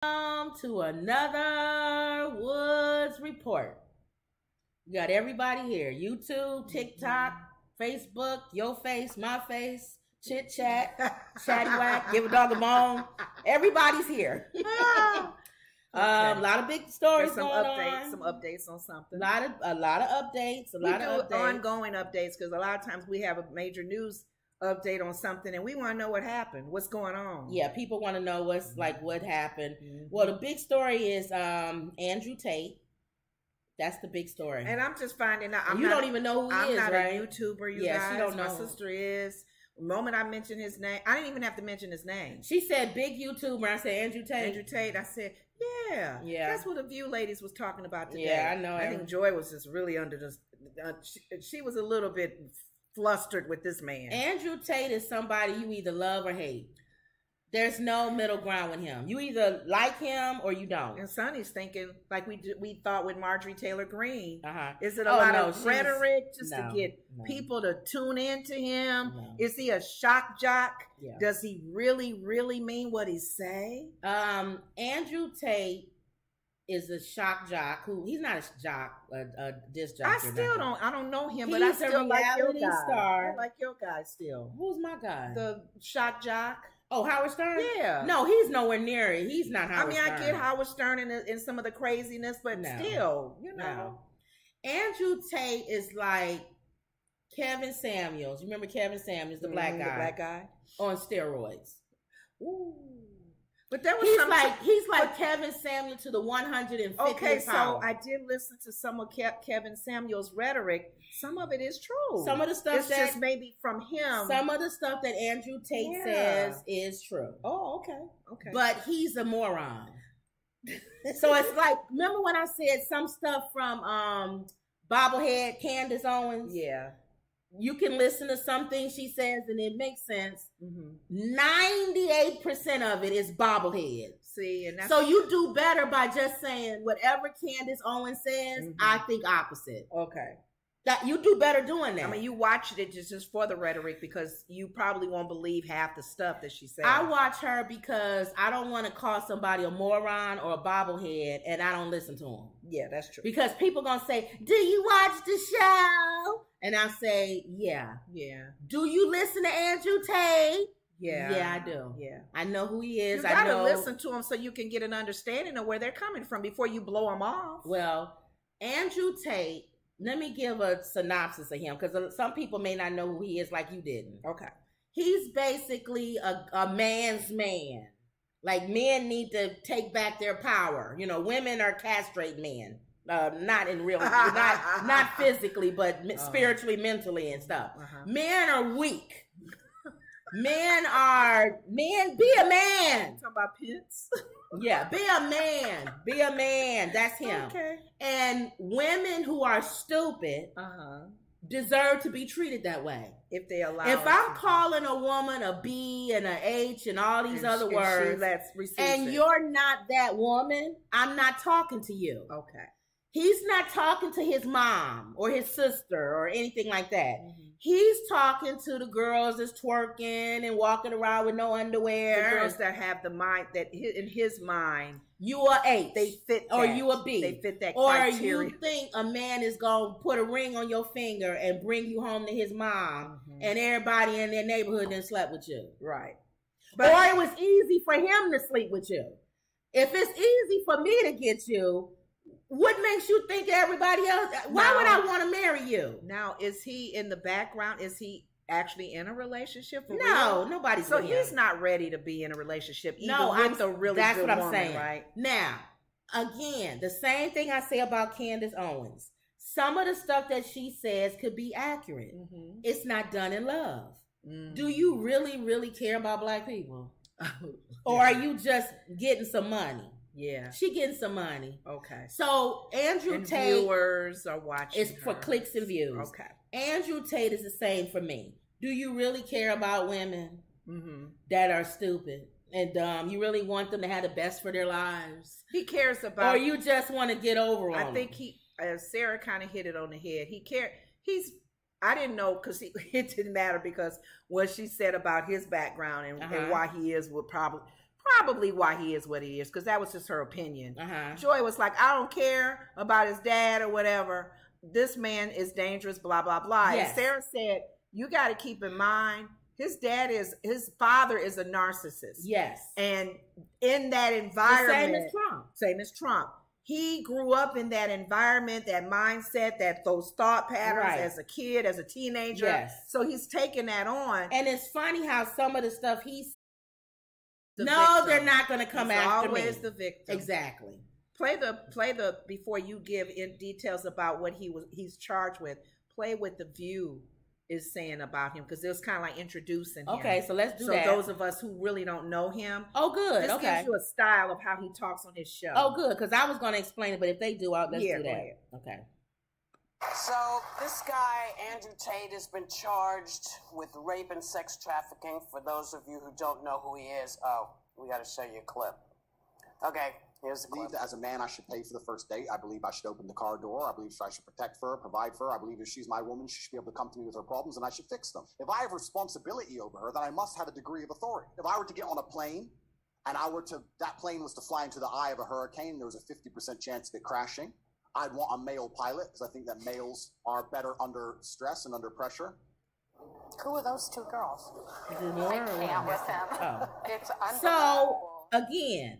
To another Woods Report. We got everybody here. YouTube, TikTok, Facebook, your face, my face, chit chat, chatty whack, give a dog a bone. Everybody's here. A lot of big stories going on. Some updates on something. A lot of updates. Ongoing updates because a lot of times we have a major news update on something and we want to know what happened, what's going on. Yeah, people want to know what happened. Mm-hmm. Well, the big story is Andrew Tate. That's the big story. And I'm just finding out. You don't even know who he is, right? I'm not a YouTuber, you guys. She don't know. My sister is. The moment I mentioned his name, I didn't even have to mention his name. She said big YouTuber. I said Andrew Tate. Andrew Tate. I said, yeah. That's what a few ladies was talking about today. Yeah, I know. I think Joy was just really under this. She was a little bit flustered with this man. Andrew Tate is somebody you either love or hate. There's no middle ground with him. You either like him or you don't. And Sonny's thinking like we thought with Marjorie Taylor Greene. Uh-huh. Is it a lot of rhetoric just to get people to tune into him? No. Is he a shock jock? Yeah. Does he really, really mean what he say? Andrew Tate is a shock jock who he's not a jock, a disc jockey. I don't know him, but I still like your guy. Star. I like your guy still. Who's my guy? The shock jock. Oh, Howard Stern? Yeah. No, he's nowhere near it. He's not Howard Stern. I get Howard Stern in some of the craziness, but still, you know. No. Andrew Tate is like Kevin Samuels. You remember Kevin Samuels, the black guy? The black guy? On steroids. Ooh. But there was he's like Kevin Samuel to the 150th Okay, power. so I did listen to some of Kevin Samuel's rhetoric. Some of it is true. Some of the stuff just maybe from him. Some of the stuff that Andrew Tate says is true. Oh, okay. But he's a moron. So it's like, remember when I said some stuff from Bobblehead Candace Owens? Yeah. You can listen to some things she says and it makes sense. 98% of it is bobblehead. See, and so you do better by just saying whatever Candace Owens says, I think opposite. Okay. That you do better doing that. I mean, you watched it just for the rhetoric because you probably won't believe half the stuff that she said. I watch her because I don't want to call somebody a moron or a bobblehead and I don't listen to them. Yeah, that's true. Because people going to say, do you watch the show? And I say, yeah. Yeah. Do you listen to Andrew Tate? Yeah. Yeah, I do. Yeah. I know who he is. You got to listen to him so you can get an understanding of where they're coming from before you blow them off. Well, Andrew Tate, let me give a synopsis of him because some people may not know who he is like you didn't. Okay. He's basically a man's man. Like men need to take back their power. You know, women are castrate men. Not in real, not physically, but spiritually, mentally, and stuff. Men are weak. Be a man. Talking about Pence? Yeah, be a man. That's him. Okay. And women who are stupid deserve to be treated that way. If they allow. If I'm calling a woman a B and a H and all these other words, and you're not that woman, I'm not talking to you. Okay. He's not talking to his mom or his sister or anything like that. He's talking to the girls that's twerking and walking around with no underwear. The girls that have the mind that in his mind, you are H. They fit that. Or you a B. They fit that criteria. Or you think a man is going to put a ring on your finger and bring you home to his mom and everybody in their neighborhood then slept with you. Right. But, or it was easy for him to sleep with you. If it's easy for me to get you, what makes you think everybody else? Why would I want to marry you? Now, is he in the background? Is he actually in a relationship? No, nobody's. So he's not ready to be in a relationship. With a really that's good what I'm woman, saying. Right now, again, the same thing I say about Candace Owens. Some of the stuff that she says could be accurate. It's not done in love. Do you really, really care about black people, or are you just getting some money? Yeah. She getting some money. Okay. So Andrew Tate viewers are watching. It's for clicks and views. Okay. Andrew Tate is the same for me. Do you really care about women that are stupid and dumb? You really want them to have the best for their lives? He cares about. Or you just want to get over on I think Sarah kind of hit it on the head. I didn't know because it didn't matter because what she said about his background and why he is would probably probably why he is what he is, because that was just her opinion. Joy was like, I don't care about his dad or whatever. This man is dangerous, blah, blah, blah. Yes. And Sarah said, you got to keep in mind, his father is a narcissist. Yes. And in that environment, same as Trump. He grew up in that environment, that mindset, those thought patterns as a kid, as a teenager. Yes. So he's taking that on. And it's funny how some of the stuff victim. They're not going to come after me. Always the victim. Exactly. Play the before you give in details about what he's charged with. Play what The View is saying about him, because it was kind of like introducing him. Okay, so let's do that. So those of us who really don't know him. Oh, good. This gives you a style of how he talks on his show. Oh, good, because I was going to explain it, but if they do, let's do that. Okay. So this guy, Andrew Tate, has been charged with rape and sex trafficking. For those of you who don't know who he is, we got to show you a clip. Okay. Here's the clip. I believe that as a man, I should pay for the first date. I believe I should open the car door. I believe I should protect her, provide for her. I believe if she's my woman, she should be able to come to me with her problems, and I should fix them. If I have responsibility over her, then I must have a degree of authority. If I were to get on a plane, and that plane was to fly into the eye of a hurricane, there was a 50% chance of it crashing, I'd want a male pilot, because I think that males are better under stress and under pressure. Who are those two girls? I can't with them. Oh. It's unbelievable. So, again,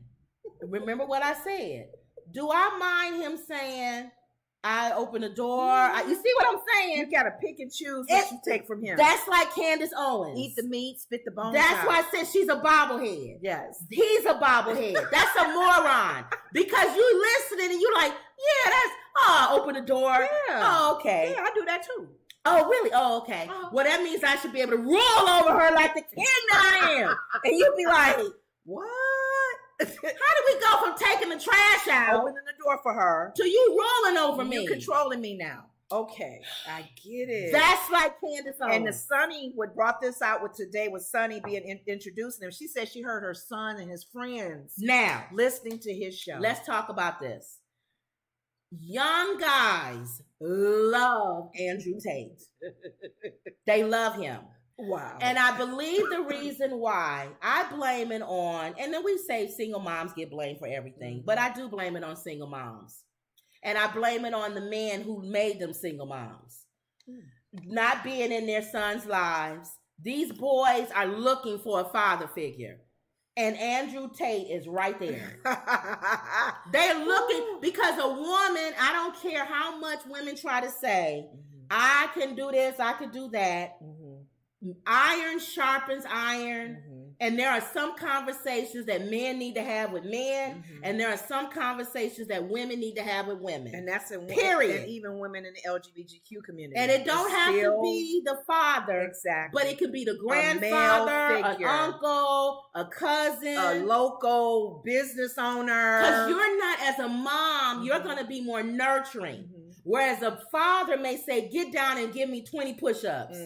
remember what I said. Do I mind him saying, I open the door? You see what I'm saying? You got to pick and choose what you take from him. That's like Candace Owens. Eat the meat, spit the bones That's out. why I said she's a bobblehead. Yes. He's a bobblehead. That's a moron. Because you listening and you like, open the door. Yeah. Oh, okay. Yeah, I do that too. Oh, really? Oh, okay. Well, that means I should be able to roll over her like the king that I am. And you'd be like, what? How did we go from taking the trash out, opening the door for her, to you rolling over me? You controlling me now. Okay, I get it. That's like Candace Owens. And the Sonny, what brought this out with today was Sonny being introducing him. She said she heard her son and his friends now listening to his show. Let's talk about this. Young guys love Andrew Tate. They love him. Wow. And I believe the reason why I blame it on, and then we say single moms get blamed for everything, but I do blame it on single moms. And I blame it on the men who made them single moms. Not being in their sons' lives. These boys are looking for a father figure. And Andrew Tate is right there. They're looking, because a woman, I don't care how much women try to say, I can do this, I can do that. Iron sharpens iron. And there are some conversations that men need to have with men, and there are some conversations that women need to have with women. And that's a period. And even women in the LGBTQ community. And it don't have to be the father, exactly, but it could be the grandfather, an uncle, a cousin, a local business owner. Because you're not, as a mom, you're going to be more nurturing. Whereas a father may say, get down and give me 20 push-ups.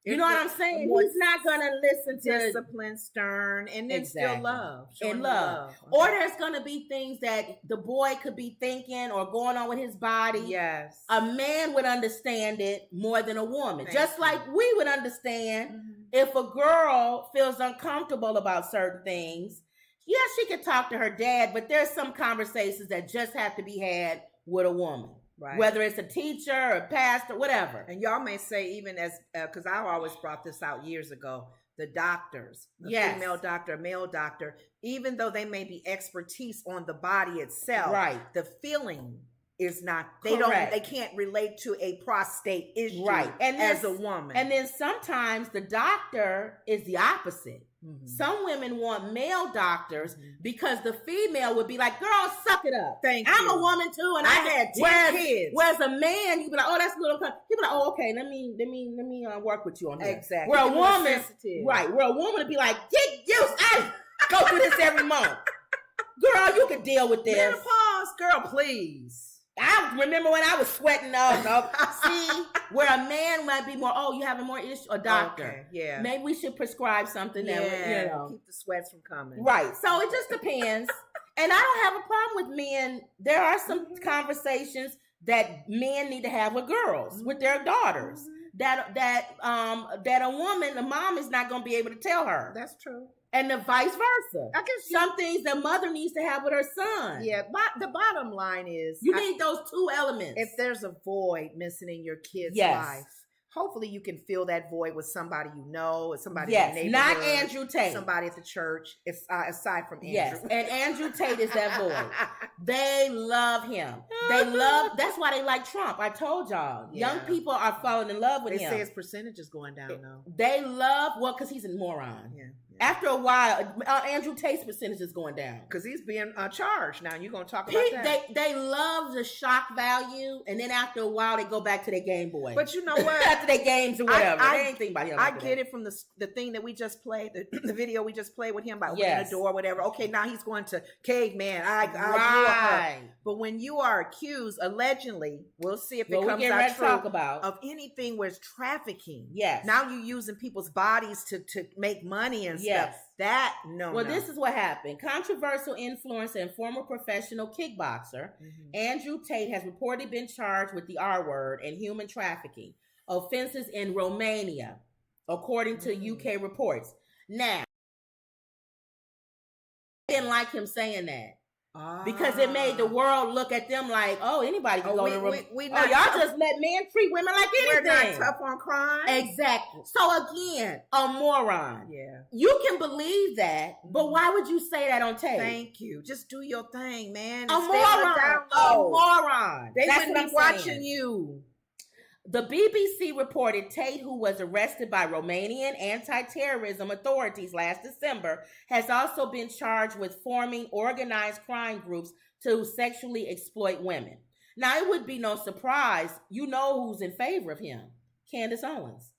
You know what I'm saying? He's not going to listen to discipline, stern, and then still love. And love. Or there's going to be things that the boy could be thinking or going on with his body. Yes. A man would understand it more than a woman. Just like we would understand if a girl feels uncomfortable about certain things. Yeah, she could talk to her dad, but there's some conversations that just have to be had with a woman. Right. Whether it's a teacher, a pastor, whatever. And y'all may say, even as, because I always brought this out years ago, the doctors, female doctor, male doctor, even though they may be expertise on the body itself, right, the feeling is not, they can't relate to a prostate issue, right, and as a woman. And then sometimes the doctor is the opposite. Some women want male doctors because the female would be like, girl, suck it up. I'm a woman too, and I had 10 kids. Whereas a man, you'd be like, oh, that's a little, he'd be like, oh, okay, let me work with you on that. Exactly. Where a woman, where a woman would be like, get used, I go through this every month. Girl, you can deal with this. Menopause, girl, please. I remember when I was sweating up. See, where a man might be more, you having more issue, a doctor. Okay, yeah. Maybe we should prescribe something that would, keep the sweats from coming. Right. So it just depends. And I don't have a problem with men. There are some conversations that men need to have with girls, with their daughters. That a woman, a mom is not going to be able to tell her. That's true. And the vice versa. I guess some things the mother needs to have with her son. Yeah, but the bottom line is you need those two elements. If there's a void missing in your kid's life, hopefully you can fill that void with somebody you know, somebody in the neighborhood. Not Andrew Tate. Somebody at the church, aside from Andrew. Yes, and Andrew Tate is that void. They love him. That's why they like Trump. I told y'all. Yeah. Young people are falling in love with him. They say his percentage is going down, though. They love, because he's a moron. Yeah. After a while, Andrew Tate's percentage is going down. Because he's being charged now. You're going to talk about that. They love the shock value, and then after a while, they go back to their Game Boy. But you know what? After their games or whatever. They ain't think about him. I get it from the thing that we just played, the video we just played with him about opening the door, whatever. Okay, now he's going to caveman. I grew up her. But when you are accused, allegedly, we'll see if it comes out true, of anything where it's trafficking. Yes. Now you're using people's bodies to make money and stuff. That, Well, this is what happened. Controversial influencer and former professional kickboxer, Andrew Tate has reportedly been charged with the R word and human trafficking offenses in Romania, according to UK reports. Now, I didn't like him saying that. Because it made the world look at them like, anybody can go to Romania. Y'all just let men treat women like anything. We're not tough on crime. Exactly. So again, a moron. Yeah. You can believe that, but why would you say that on tape? Thank you. Just do your thing, man. A moron. A moron. They wouldn't be watching you. The BBC reported Tate, who was arrested by Romanian anti-terrorism authorities last December, has also been charged with forming organized crime groups to sexually exploit women. Now, it would be no surprise, you know who's in favor of him, Candace Owens.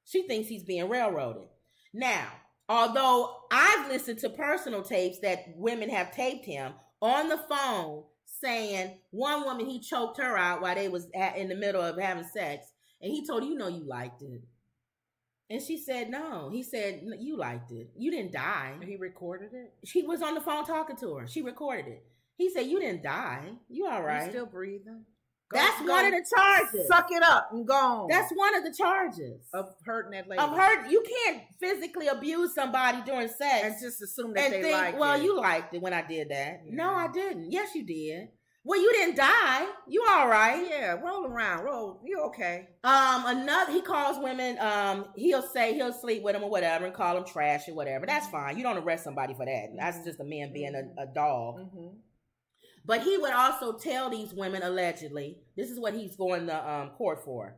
She thinks he's being railroaded. Now, although I've listened to personal tapes that women have taped him on the phone, saying one woman, he choked her out while they was in the middle of having sex, and he told her, you liked it. And she said, no. He said, you liked it. You didn't die. He recorded it? She was on the phone talking to her. She recorded it. He said, you didn't die. You all right. You still breathing? That's one of the charges. Suck it up and go on. That's one of the charges. Of hurting that lady. You can't physically abuse somebody during sex. And just assume that they like it. Well, you liked it when I did that. Yeah. No, I didn't. Yes, you did. Well, you didn't die. You all right. Yeah, roll around. Roll. You okay. He calls women, he'll say he'll sleep with them or whatever and call them trash or whatever. That's fine. You don't arrest somebody for that. That's just a man being a dog. Mm-hmm. But he would also tell these women, allegedly, this is what he's going to court for,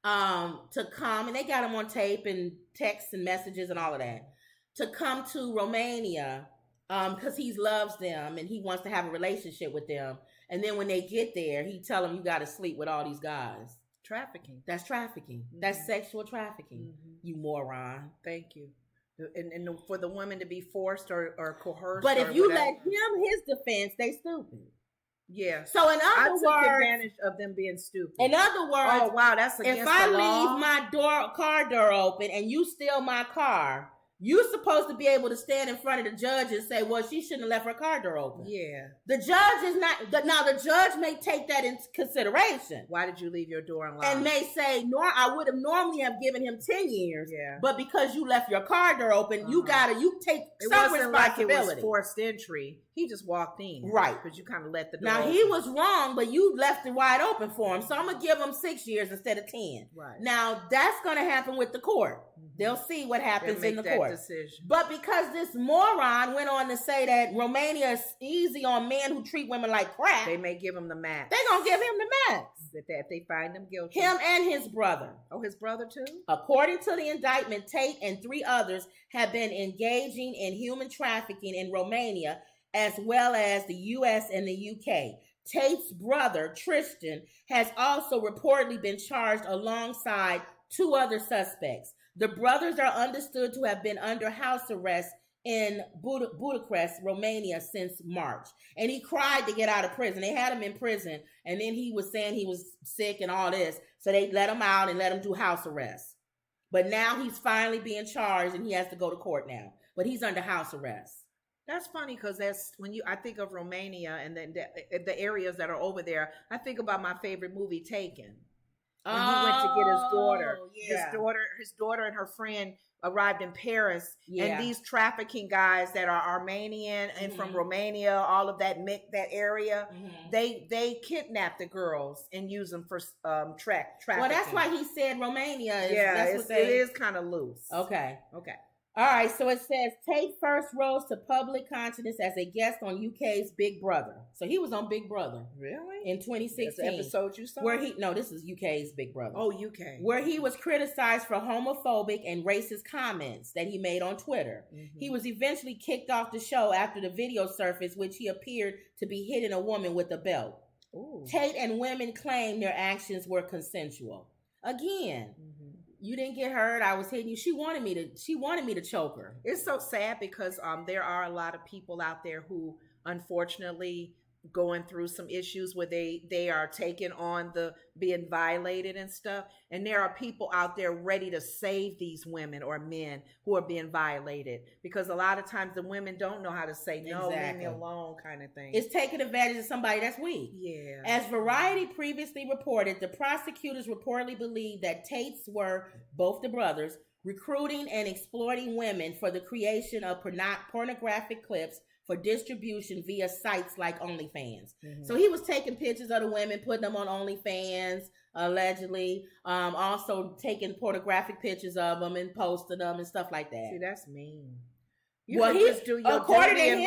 to come, and they got him on tape and texts and messages and all of that, to come to Romania because he loves them and he wants to have a relationship with them. And then when they get there, he tell them, you got to sleep with all these guys. Trafficking. That's trafficking. Mm-hmm. That's sexual trafficking, you moron. Thank you. And for the woman to be forced or coerced. But if you let him his defense, they stupid. Yeah. So in other words, I took advantage of them being stupid. In other words, oh wow, that's against the law. If I leave my car door open and you steal my car, you're supposed to be able to stand in front of the judge and say, well, she shouldn't have left her car door open. Yeah. The judge is not, now the judge may take that into consideration. Why did you leave your door unlocked? And may say, I would have normally have given him 10 years. Yeah. But because you left your car door open, you take some responsibility. Like it was forced entry. He just walked in. Right. Because you kind of let the door Now, open. he was wrong, but you left it wide open for him. So I'm going to give him 6 years instead of 10. Right. Now, that's going to happen with the court. They'll see what happens in the court. Decision. But because this moron went on to say that Romania is easy on men who treat women like crap, they may give him the max. They're going to give him the max. If they find him guilty. Him and his brother. Oh, his brother too? According to the indictment, Tate and 3 others have been engaging in human trafficking in Romania, as well as the U.S. and the UK. Tate's brother, Tristan, has also reportedly been charged alongside 2 other suspects. The brothers are understood to have been under house arrest in Bucharest, Romania since March. And he cried to get out of prison. They had him in prison, and then he was saying he was sick and all this. So they let him out and let him do house arrest. But now he's finally being charged, and he has to go to court now. But he's under house arrest. That's funny because that's when I think of Romania and then the areas that are over there. I think about my favorite movie, Taken. when he went to get his daughter. His daughter and her friend arrived in Paris, and these trafficking guys that are Armenian and from Romania, all of that area, they kidnap the girls and use them for trafficking. Well, that's why he said Romania. It is kind of loose. Okay. All right, so it says Tate first rose to public consciousness as a guest on UK's Big Brother. So he was on Big Brother. Really? In 2016. That's the episode you saw? This is UK's Big Brother. Oh, UK. Where he was criticized for homophobic and racist comments that he made on Twitter. He was eventually kicked off the show after the video surfaced, which he appeared to be hitting a woman with a belt. Ooh. Tate and women claim their actions were consensual. Again, you didn't get hurt. I was hitting you. She wanted me to choke her. It's so sad because there are a lot of people out there who unfortunately going through some issues where they are taking on the being violated and stuff. And there are people out there ready to save these women or men who are being violated, because a lot of times the women don't know how to say no, leave me alone kind of thing. It's taking advantage of somebody that's weak. Yeah. As Variety previously reported, the prosecutors reportedly believed that Tates were, both the brothers, recruiting and exploiting women for the creation of pornographic clips for distribution via sites like OnlyFans. So he was taking pictures of the women, putting them on OnlyFans, allegedly. Also taking pornographic pictures of them and posting them and stuff like that. See, that's mean. Just do your according to him, they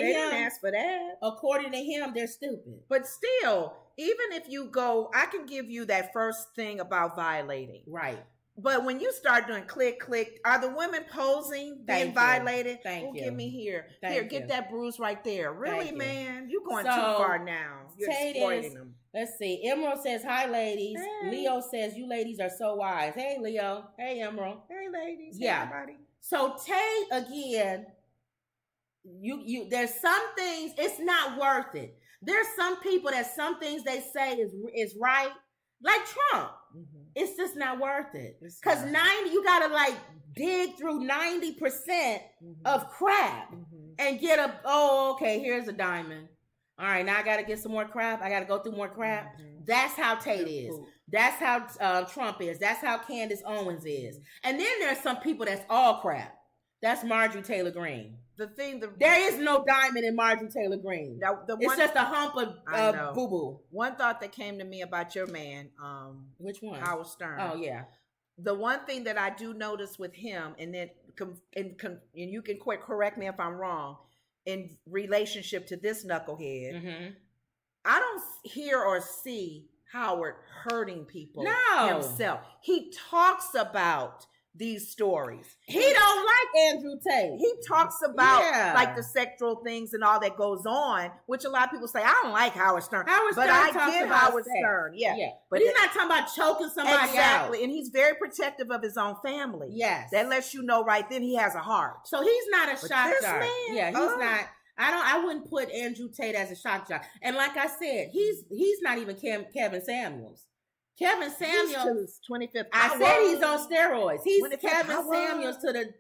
didn't ask for that. According to him, they're stupid. But still, even if you go, I can give you that first thing about violating. Right. But when you start doing click, are the women posing, being violated? Thank you. Give me here. Get that bruise right there. Really, man? You're going too far now. You're exploiting them. Let's see. Emerald says, hi, ladies. Hey. Leo says, you ladies are so wise. Hey, Leo. Hey, Emerald. Hey, ladies. Yeah. Hey, everybody. So, Tate, again, there's some things, it's not worth it. There's some people that some things they say is right. Like Trump. It's just not worth it. Because you got to dig through 90% of crap and get here's a diamond. All right, now I got to get some more crap. I got to go through more crap. That's how Tate is. That's how Trump is. That's how Candace Owens is. And then there's some people that's all crap. That's Marjorie Taylor Greene. There is no diamond in Marjorie Taylor Greene. It's just a hump of boo-boo. One thought that came to me about your man, which one? Howard Stern. Oh, yeah. The one thing that I do notice with him, and then and you can correct me if I'm wrong, in relationship to this knucklehead, I don't hear or see Howard hurting people himself. He talks about these stories. He don't like Andrew Tate. He talks about the sexual things and all that goes on, which a lot of people say, I don't like Howard Stern. But I get Howard Stern. Yeah. But he's not talking about choking somebody out. Exactly. And he's very protective of his own family. Yes. That lets you know right then he has a heart. So he's not a shock jock. Yeah, he's not. I wouldn't put Andrew Tate as a shock jock. And like I said, he's not even Kevin Samuels. Kevin Samuels, 25th. I said he's on steroids. He's Kevin Samuels to the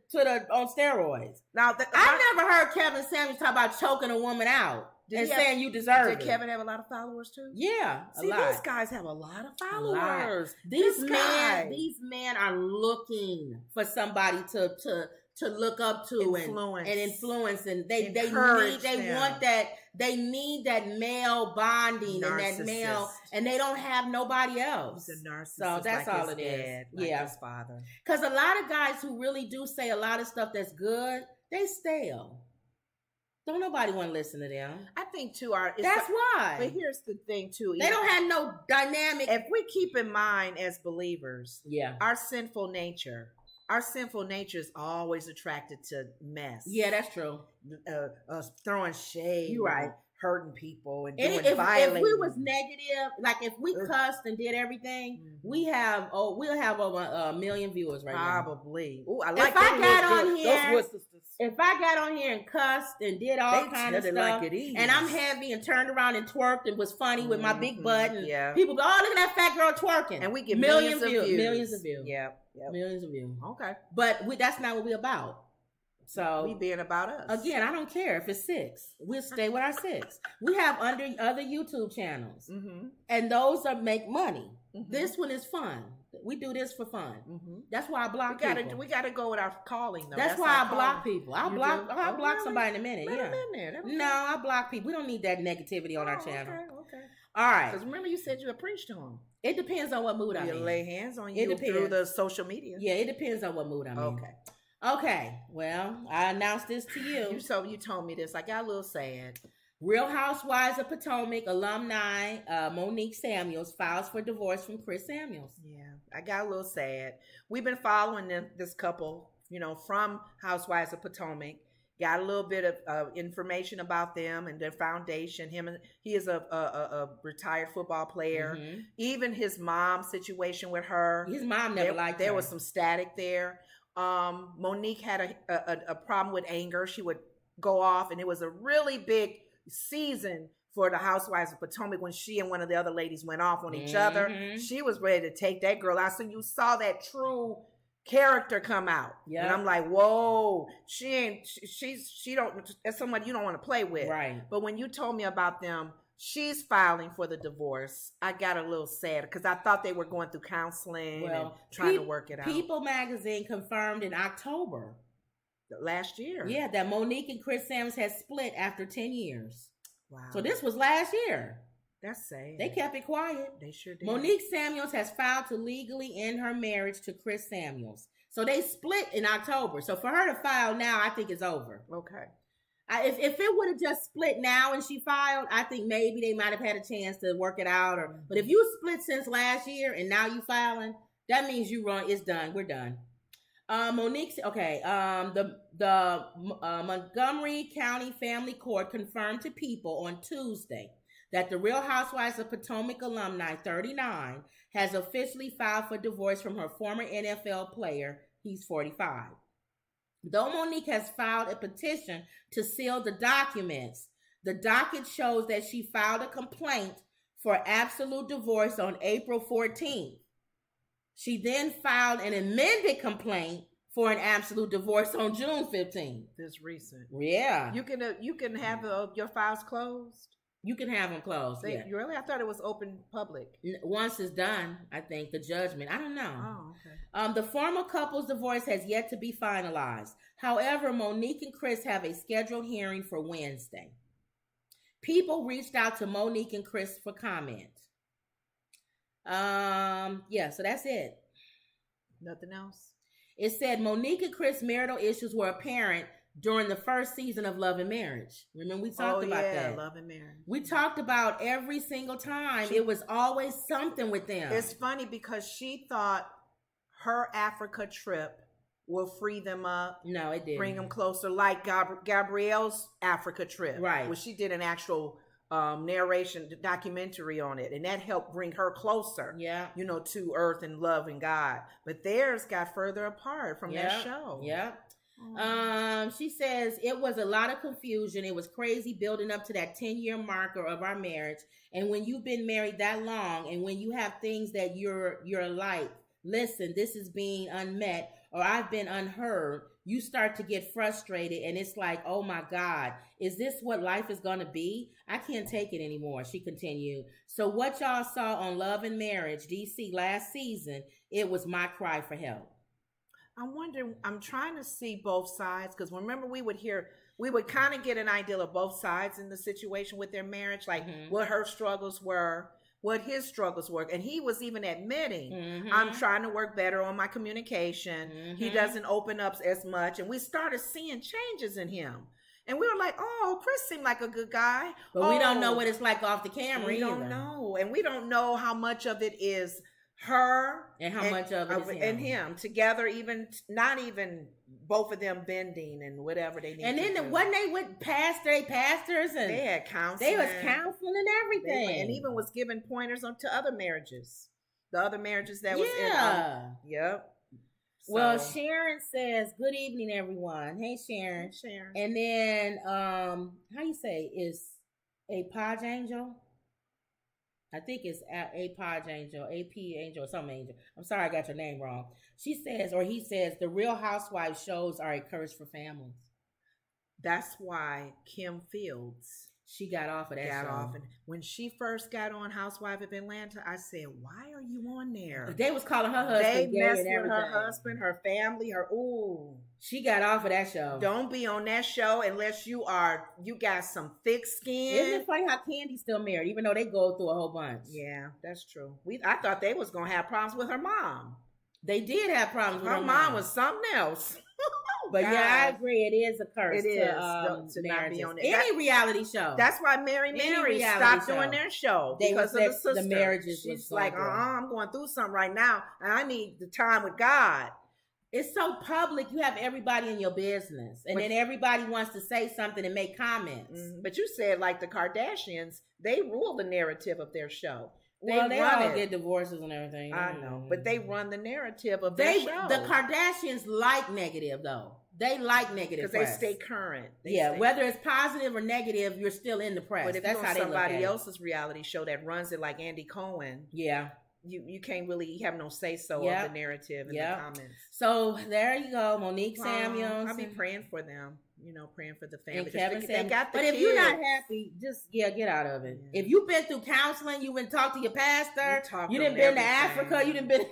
on steroids. Now, I never heard Kevin Samuels talk about choking a woman out and saying you deserve it. Did Kevin have a lot of followers too? Yeah, See, these guys have a lot of followers. These men are looking for somebody to look up to and influence, and they need that male bonding and that male, and they don't have nobody else. He's a narcissist. So that's all it is. His father. Because a lot of guys who really do say a lot of stuff that's good, they stale. Don't nobody want to listen to them. I think too. That's why. But here's the thing too. They don't have no dynamic. If we keep in mind as believers, our sinful nature is always attracted to mess. Yeah, that's true. Throwing shade. You're right. Hurting people and doing violence. If we was negative, like if we cussed and did everything, we'll have over 1 million viewers right now. Probably. Ooh, I like if I got on here. If I got on here and cussed and did all kind of stuff, and I'm heavy and turned around and twerked and was funny with my big butt, and people go, "Oh, look at that fat girl twerking," and we get millions of views. Millions of views. Yep. Millions of views. Okay, but that's not what we're about. So we being about us. Again, I don't care if it's 6. We'll stay with our 6. We have other YouTube channels, and those make money. Mm-hmm. This one is fun. We do this for fun. Mm-hmm. That's why I block people. We gotta go with our calling though. That's why I block people. I'll block somebody in a minute. No, I block people. We don't need that negativity on our channel. Okay. All right. Because remember you said you had preached to them. It depends on what mood I'm in. Lay hands on you through the social media. Yeah, it depends on what mood I'm in. Okay. Well, I announced this to you. You told me this. I got a little sad. Real Housewives of Potomac alumni Monique Samuels files for divorce from Chris Samuels. Yeah, I got a little sad. We've been following this couple, from Housewives of Potomac. Got a little bit of information about them and their foundation. He is a retired football player. Mm-hmm. Even his mom's situation with her. His mom never liked her. There was some static there. Monique had a problem with anger. She would go off, and it was a really big season for the Housewives of Potomac when she and one of the other ladies went off on each other. She was ready to take that girl out. So you saw that true character come out. Yeah. And I'm like, whoa, she don't, that's someone you don't want to play with. Right. But when you told me about them, she's filing for the divorce, I got a little sad because I thought they were going through counseling and trying to work it out. People magazine confirmed in October last year. Yeah, that Monique and Chris Samuels had split after 10 years. Wow. So this was last year. That's sad. They kept it quiet. They sure did. Monique Samuels has filed to legally end her marriage to Chris Samuels. So they split in October. So for her to file now, I think it's over. Okay. If it would have just split now and she filed, I think maybe they might have had a chance to work it out. But if you split since last year and now you filing, that means it's done. We're done. Monique, okay. The Montgomery County Family Court confirmed to People on Tuesday that the Real Housewives of Potomac alumni, 39, has officially filed for divorce from her former NFL player. He's 45. Though Monique has filed a petition to seal the documents, the docket shows that she filed a complaint for absolute divorce on April 14th. She then filed an amended complaint for an absolute divorce on June 15th. This recent. Yeah. You can have your files closed. You can have them closed. Yeah. Really? I thought it was open public. Once it's done, I think, the judgment. I don't know. Oh, okay. The former couple's divorce has yet to be finalized. However, Monique and Chris have a scheduled hearing for Wednesday. People reached out to Monique and Chris for comment. Yeah, so that's it. Nothing else? It said Monique and Chris' marital issues were apparent during the first season of Love and Marriage. Remember we talked about that? Love and Marriage. We talked about every single time. It was always something with them. It's funny because she thought her Africa trip will free them up. No, it didn't. Bring them closer, like Gabrielle's Africa trip. Right. Where she did an actual narration documentary on it, and that helped bring her closer, to earth and love and God. But theirs got further apart from that show. Yeah. She says it was a lot of confusion. It was crazy building up to that 10-year marker of our marriage. And when you've been married that long, and when you have things that you're like, listen, this is being unmet, or I've been unheard, you start to get frustrated, and it's like, oh my God, is this what life is going to be? I can't take it anymore, she continued. So what y'all saw on Love and Marriage, DC, last season, it was my cry for help. I'm trying to see both sides, because remember we would kind of get an idea of both sides in the situation with their marriage, like what her struggles were, what his struggles were. And he was even admitting, I'm trying to work better on my communication. He doesn't open up as much. And we started seeing changes in him. And we were like, oh, Chris seemed like a good guy. But we don't know what it's like off the camera either. We don't know. And we don't know how much of it is her and how much of it is him. And him together, not even both of them bending and whatever they need. And then wasn't they with pastors and they had counseling. They was counseling and everything, and even was giving pointers to other marriages, the other marriages that was in. Yep. So. Well, Sharon says, "Good evening, everyone." Hey, Sharon. Sharon. And then, how you say is a Podge Angel? I think it's a Podge Angel, AP Angel, or some angel. I'm sorry, I got your name wrong. She says, or he says, the Real Housewives shows are a curse for families. That's why Kim Fields She got off of that show. And when she first got on Housewife of Atlanta, I said, "Why are you on there?" They was calling her husband They gay messed and with everything. her husband, her family, ooh. She got off of that show. Don't be on that show unless you got some thick skin. Isn't it funny how Candy's still married, even though they go through a whole bunch? Yeah, that's true. I thought they was gonna have problems with her mom. They did have problems with her mom. Her mom was something else. But yeah, I agree. It is a curse. It is to not be on any reality show. That's why Mary stopped doing their show because of the sister. The marriages. She's like, I'm going through something right now, and I need the time with God. It's so public. You have everybody in your business, and then everybody wants to say something and make comments. But you said like the Kardashians, they rule the narrative of their show. They all get divorces and everything. I know, but they run the narrative of their show. The Kardashians like negative, though. They like negative because they stay current. Whether it's positive or negative, you're still in the press. But if that's how somebody else's reality show that runs it, like Andy Cohen, you can't really have no say so of the narrative and the comments. So there you go, Monique Samuels. I'll be praying for them. Praying for the family. They got the kids. If you're not happy, just get out of it. Yeah. If you've been through counseling, you went talk to your pastor. You didn't been to Africa. You didn't been.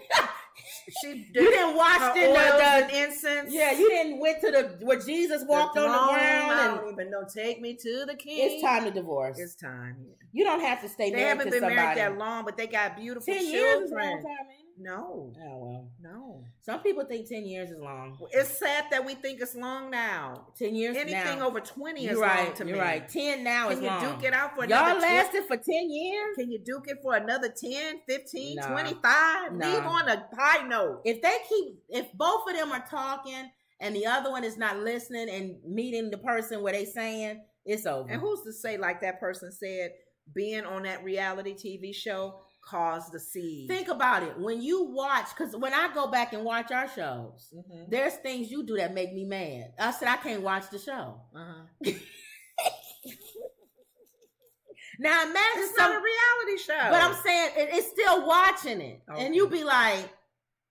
You didn't watch the incense. Yeah, you didn't went to where Jesus walked on the ground. I don't even know. Take me to the King. It's time to divorce. It's time. Yeah. You don't have to stay married to somebody. They haven't been married that long, but they got beautiful 10 children. Years is a long time, man. No. Oh, well. No. Some people think 10 years is long. It's sad that we think it's long now. 10 years Anything now. Over 20 is long to me. You're right. 10 now is long. Can you duke it out for another 10? Y'all lasted for 10 years? Can you duke it for another 10, 15, 25? Leave on a high note. If both of them are talking and the other one is not listening and meeting the person where they saying, it's over. And who's to say, like that person said, being on that reality TV show caused the seed. Think about it. When you watch, because when I go back and watch our shows, there's things you do that make me mad. I said, I can't watch the show. Now imagine it's not a reality show. But I'm saying it's still watching it. Okay. And you be like,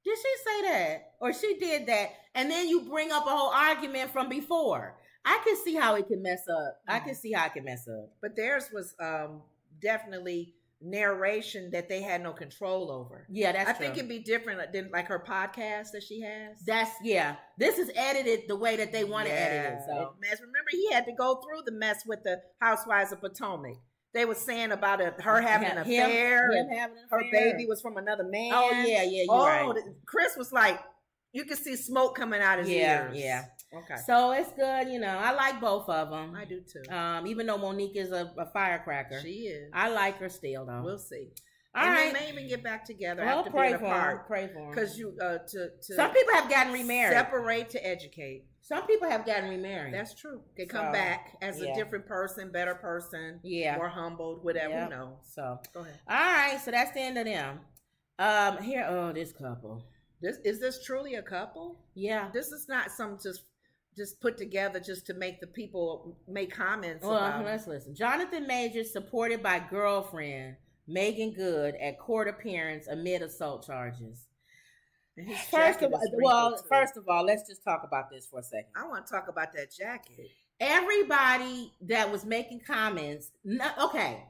did she say that? Or she did that. And then you bring up a whole argument from before. I can see how it can mess up. I can see how it can mess up. But theirs was definitely narration that they had no control over. Yeah, that's I think it'd be different than like her podcast that she has. This is edited the way that they want to edit it. So remember, he had to go through the mess with the Housewives of Potomac. They were saying about her having an affair. Him having an affair. Her baby was from another man. Oh yeah, you're right. Chris was like, you could see smoke coming out his ears. Yeah. Okay. So it's good, I like both of them. I do too. Even though Monique is a firecracker. She is. I like her still though. We'll see. All right. They may even get back together after being apart. Pray for them. Because you some people have gotten remarried. Separate to educate. Some people have gotten remarried. That's true. They come back as a different person, better person, more humbled, whatever. So go ahead. All right. So that's the end of them. This couple. Is this truly a couple? Yeah. This is not some just put together just to make the people make comments about let's listen. Jonathan Majors supported by girlfriend Megan Good at court appearance amid assault charges. First of all, let's just talk about this for a second. I want to talk about that jacket. Everybody that was making comments, okay,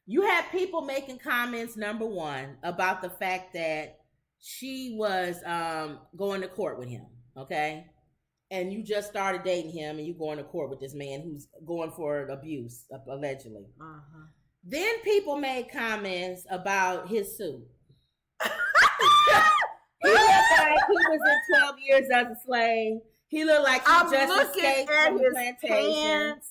you had people making comments, number one, about the fact that she was going to court with him, okay? And you just started dating him and you going to court with this man who's going for abuse, allegedly. Then people made comments about his suit. He looked like he was in 12 Years as a Slave. He looked like he just escaped from the plantation.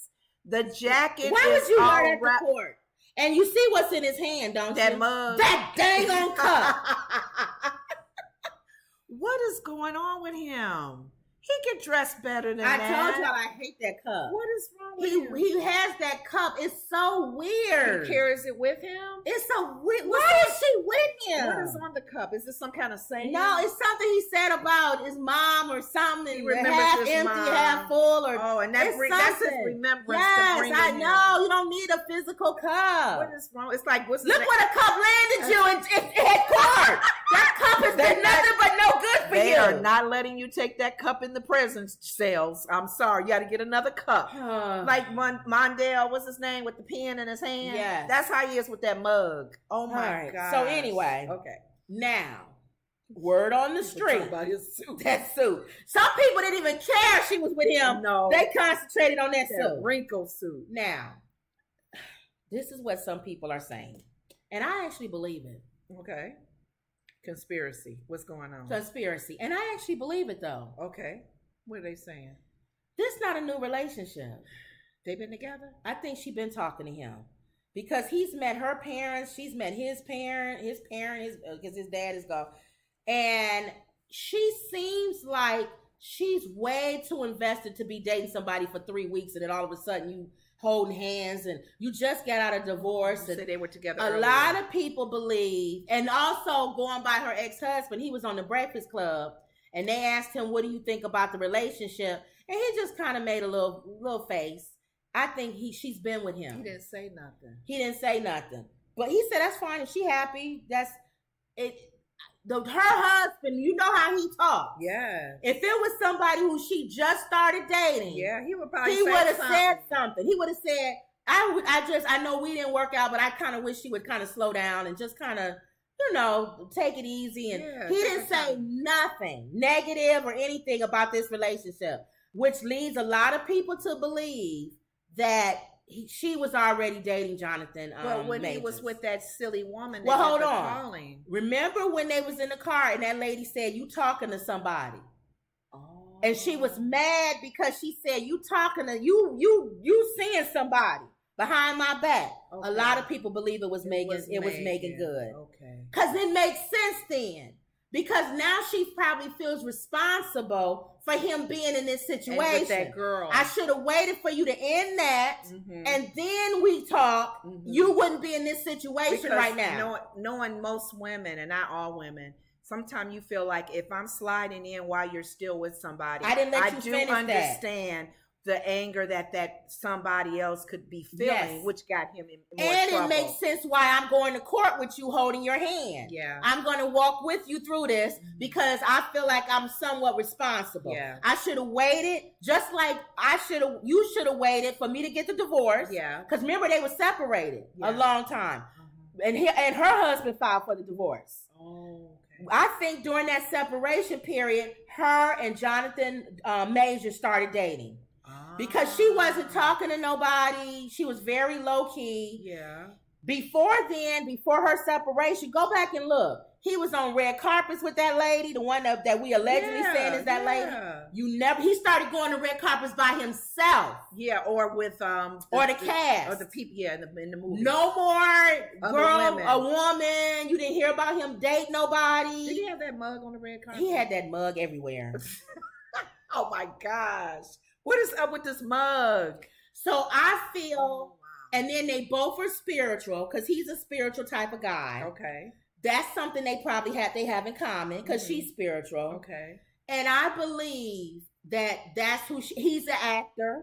The jacket. Why would you wear that to court? And you see what's in his hand, don't you? That mug. That dang on cup. What is going on with him? He can dress better than that. I told y'all I hate that cup. What is wrong with him? He has that cup. It's so weird. He carries it with him? It's so weird. Why is she with him? What is on the cup? Is this some kind of saying? No, it's something he said about his mom or something. He remembers half his empty, mom. Half full. And that's his remembrance. Yes, to bring I him. know. You don't need a physical cup. What is wrong? It's like, look what a cup landed you in court. That cup has been nothing but no good for you. They are not letting you take that cup in the prison cells. I'm sorry. You got to get another cup. Like Mondale, what's his name, with the pen in his hand? Yeah. That's how he is with that mug. Oh, my God. So anyway. Okay. Now, word on the street. About his suit. That suit. Some people didn't even care she was with him. No. They concentrated on that suit. Wrinkle suit. Now, this is what some people are saying. And I actually believe it. Okay. Conspiracy. What's going on? Conspiracy. And I actually believe it, though. Okay. What are they saying? This is not a new relationship. They've been together? I think she's been talking to him. Because he's met her parents. She's met his parent, because his dad is gone. And she seems like she's way too invested to be dating somebody for 3 weeks. And then all of a sudden you holding hands and you just got out of divorce. So they were together earlier. Lot of people believe, and also going by her ex-husband, he was on the Breakfast Club and they asked him, what do you think about the relationship? And he just kind of made a little face. I think she's been with him. He didn't say nothing. But he said, that's fine. If she happy, that's it. Her husband, you know how he talks. Yeah. If it was somebody who she just started dating, yeah, he would probably. He would have said something. He would have said, I know we didn't work out, but I kind of wish she would kind of slow down and just kind of, take it easy. And he didn't say nothing negative or anything about this relationship, which leads a lot of people to believe that she was already dating Jonathan. But when he was with that silly woman, well, hold on. Remember when they was in the car and that lady said, "You talking to somebody?" Oh. And she was mad because she said, "You talking to you seeing somebody behind my back." Okay. A lot of people believe it was Megan. It was Megan Good. Okay. Because it makes sense then. Because now she probably feels responsible for him being in this situation. And with that girl. I should have waited for you to end that, and then we talk. You wouldn't be in this situation right now. Knowing most women, and not all women, sometimes you feel like if I'm sliding in while you're still with somebody, I do understand the anger that somebody else could be feeling, which got him in more trouble. And it makes sense why I'm going to court with you holding your hand. Yeah. I'm going to walk with you through this because I feel like I'm somewhat responsible. Yeah. I should have waited, just like you should have waited for me to get the divorce. Yeah. Because remember, they were separated a long time. And her husband filed for the divorce. Oh, okay. I think during that separation period, her and Jonathan Major started dating. Because she wasn't talking to nobody. She was very low-key. Yeah. Before her separation, go back and look. He was on red carpets with that lady, the one that we allegedly saying is that lady. He started going to red carpets by himself. Yeah, or with or the cast. Or the people, in the movie. No more a woman. You didn't hear about him date nobody. Did he have that mug on the red carpet? He had that mug everywhere. Oh my gosh. What is up with this mug? So I feel, and then they both are spiritual because he's a spiritual type of guy. Okay. That's something they probably have in common because she's spiritual. Okay. And I believe that's who he's an actor.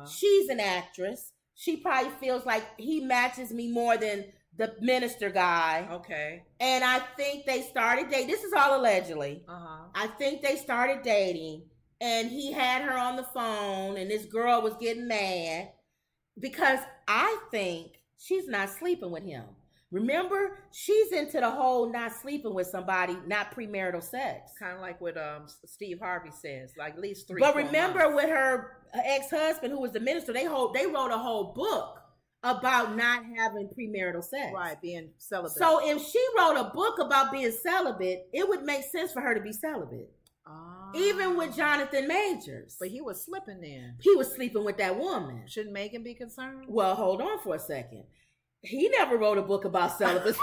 She's an actress. She probably feels like he matches me more than the minister guy. Okay. And I think they started dating. This is all allegedly. I think they started dating. And he had her on the phone, and this girl was getting mad because I think she's not sleeping with him. Remember, she's into the whole not sleeping with somebody, not premarital sex. Kind of like what Steve Harvey says, like at least 3. But remember, with her ex-husband, who was the minister, they wrote a whole book about not having premarital sex. Right, being celibate. So if she wrote a book about being celibate, it would make sense for her to be celibate. Even with Jonathan Majors. But he was slipping then. He was sleeping with that woman. Shouldn't Megan be concerned? Well, hold on for a second. He never wrote a book about celibacy.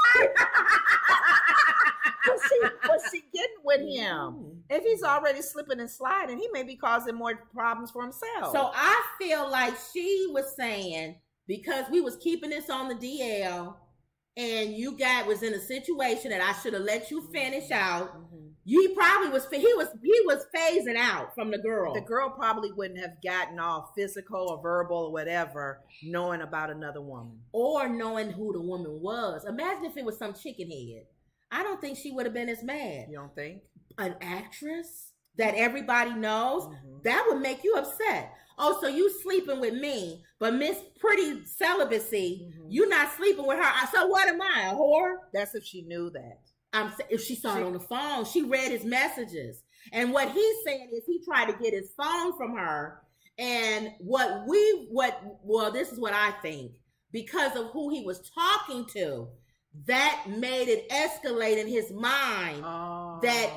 What's she getting with him? If he's already slipping and sliding, he may be causing more problems for himself. So I feel like she was saying, because we was keeping this on the DL, and you was in a situation that I should have let you finish out. He probably was phasing out from the girl. The girl probably wouldn't have gotten all physical or verbal or whatever, knowing about another woman. Or knowing who the woman was. Imagine if it was some chicken head. I don't think she would have been as mad. You don't think? An actress that everybody knows, that would make you upset. Oh, so you sleeping with me, but Miss Pretty Celibacy, you not sleeping with her. So what am I, a whore? That's if she knew that. If she saw it on the phone, she read his messages. And what he's saying is he tried to get his phone from her. And this is what I think. Because of who he was talking to, that made it escalate in his mind that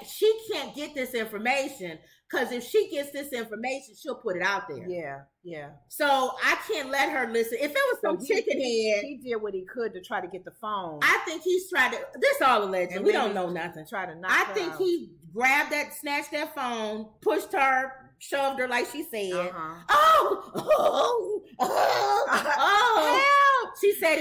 she can't get this information, because if she gets this information, she'll put it out there. Yeah. So I can't let her listen. If it was some chicken head, he did what he could to try to get the phone. I think he's tried to. This all alleged. We don't know nothing. Try to knock I her think out. he grabbed that, snatched that phone, pushed her, shoved her like she said. Help! She said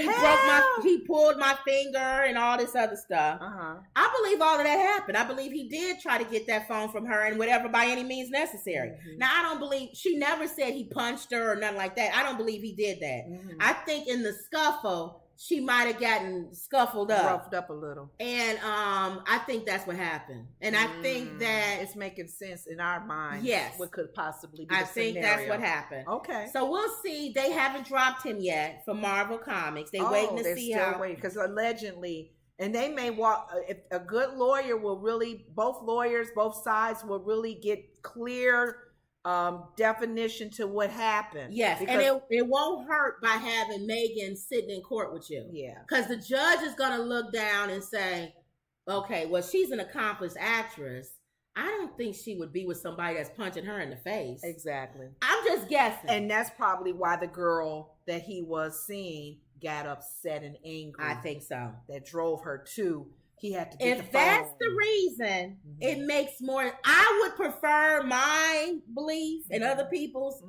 he pulled my finger and all this other stuff. I believe all of that happened. I believe he did try to get that phone from her and whatever by any means necessary. Now, I don't believe, she never said he punched her or nothing like that. I don't believe he did that. I think in the scuffle, she might have gotten scuffled up. Roughed up a little. And I think that's what happened. And I think that it's making sense in our minds. Yes. What could possibly be I think scenario. that's what happened. Okay. So we'll see. They haven't dropped him yet for Marvel Comics. They're waiting to see how. Because allegedly, and they may walk, if a good lawyer will really, both lawyers, both sides will really get clear definition to what happened. Yes, because, and it won't hurt by having Megan sitting in court with you. Yeah. Because the judge is going to look down and say, okay, well, she's an accomplished actress. I don't think she would be with somebody that's punching her in the face. Exactly. I'm just guessing. And that's probably why the girl that he was seeing got upset and angry. I think so. That drove her to... He had to get the phone. If that's the reason, it makes more. I would prefer my belief and other people's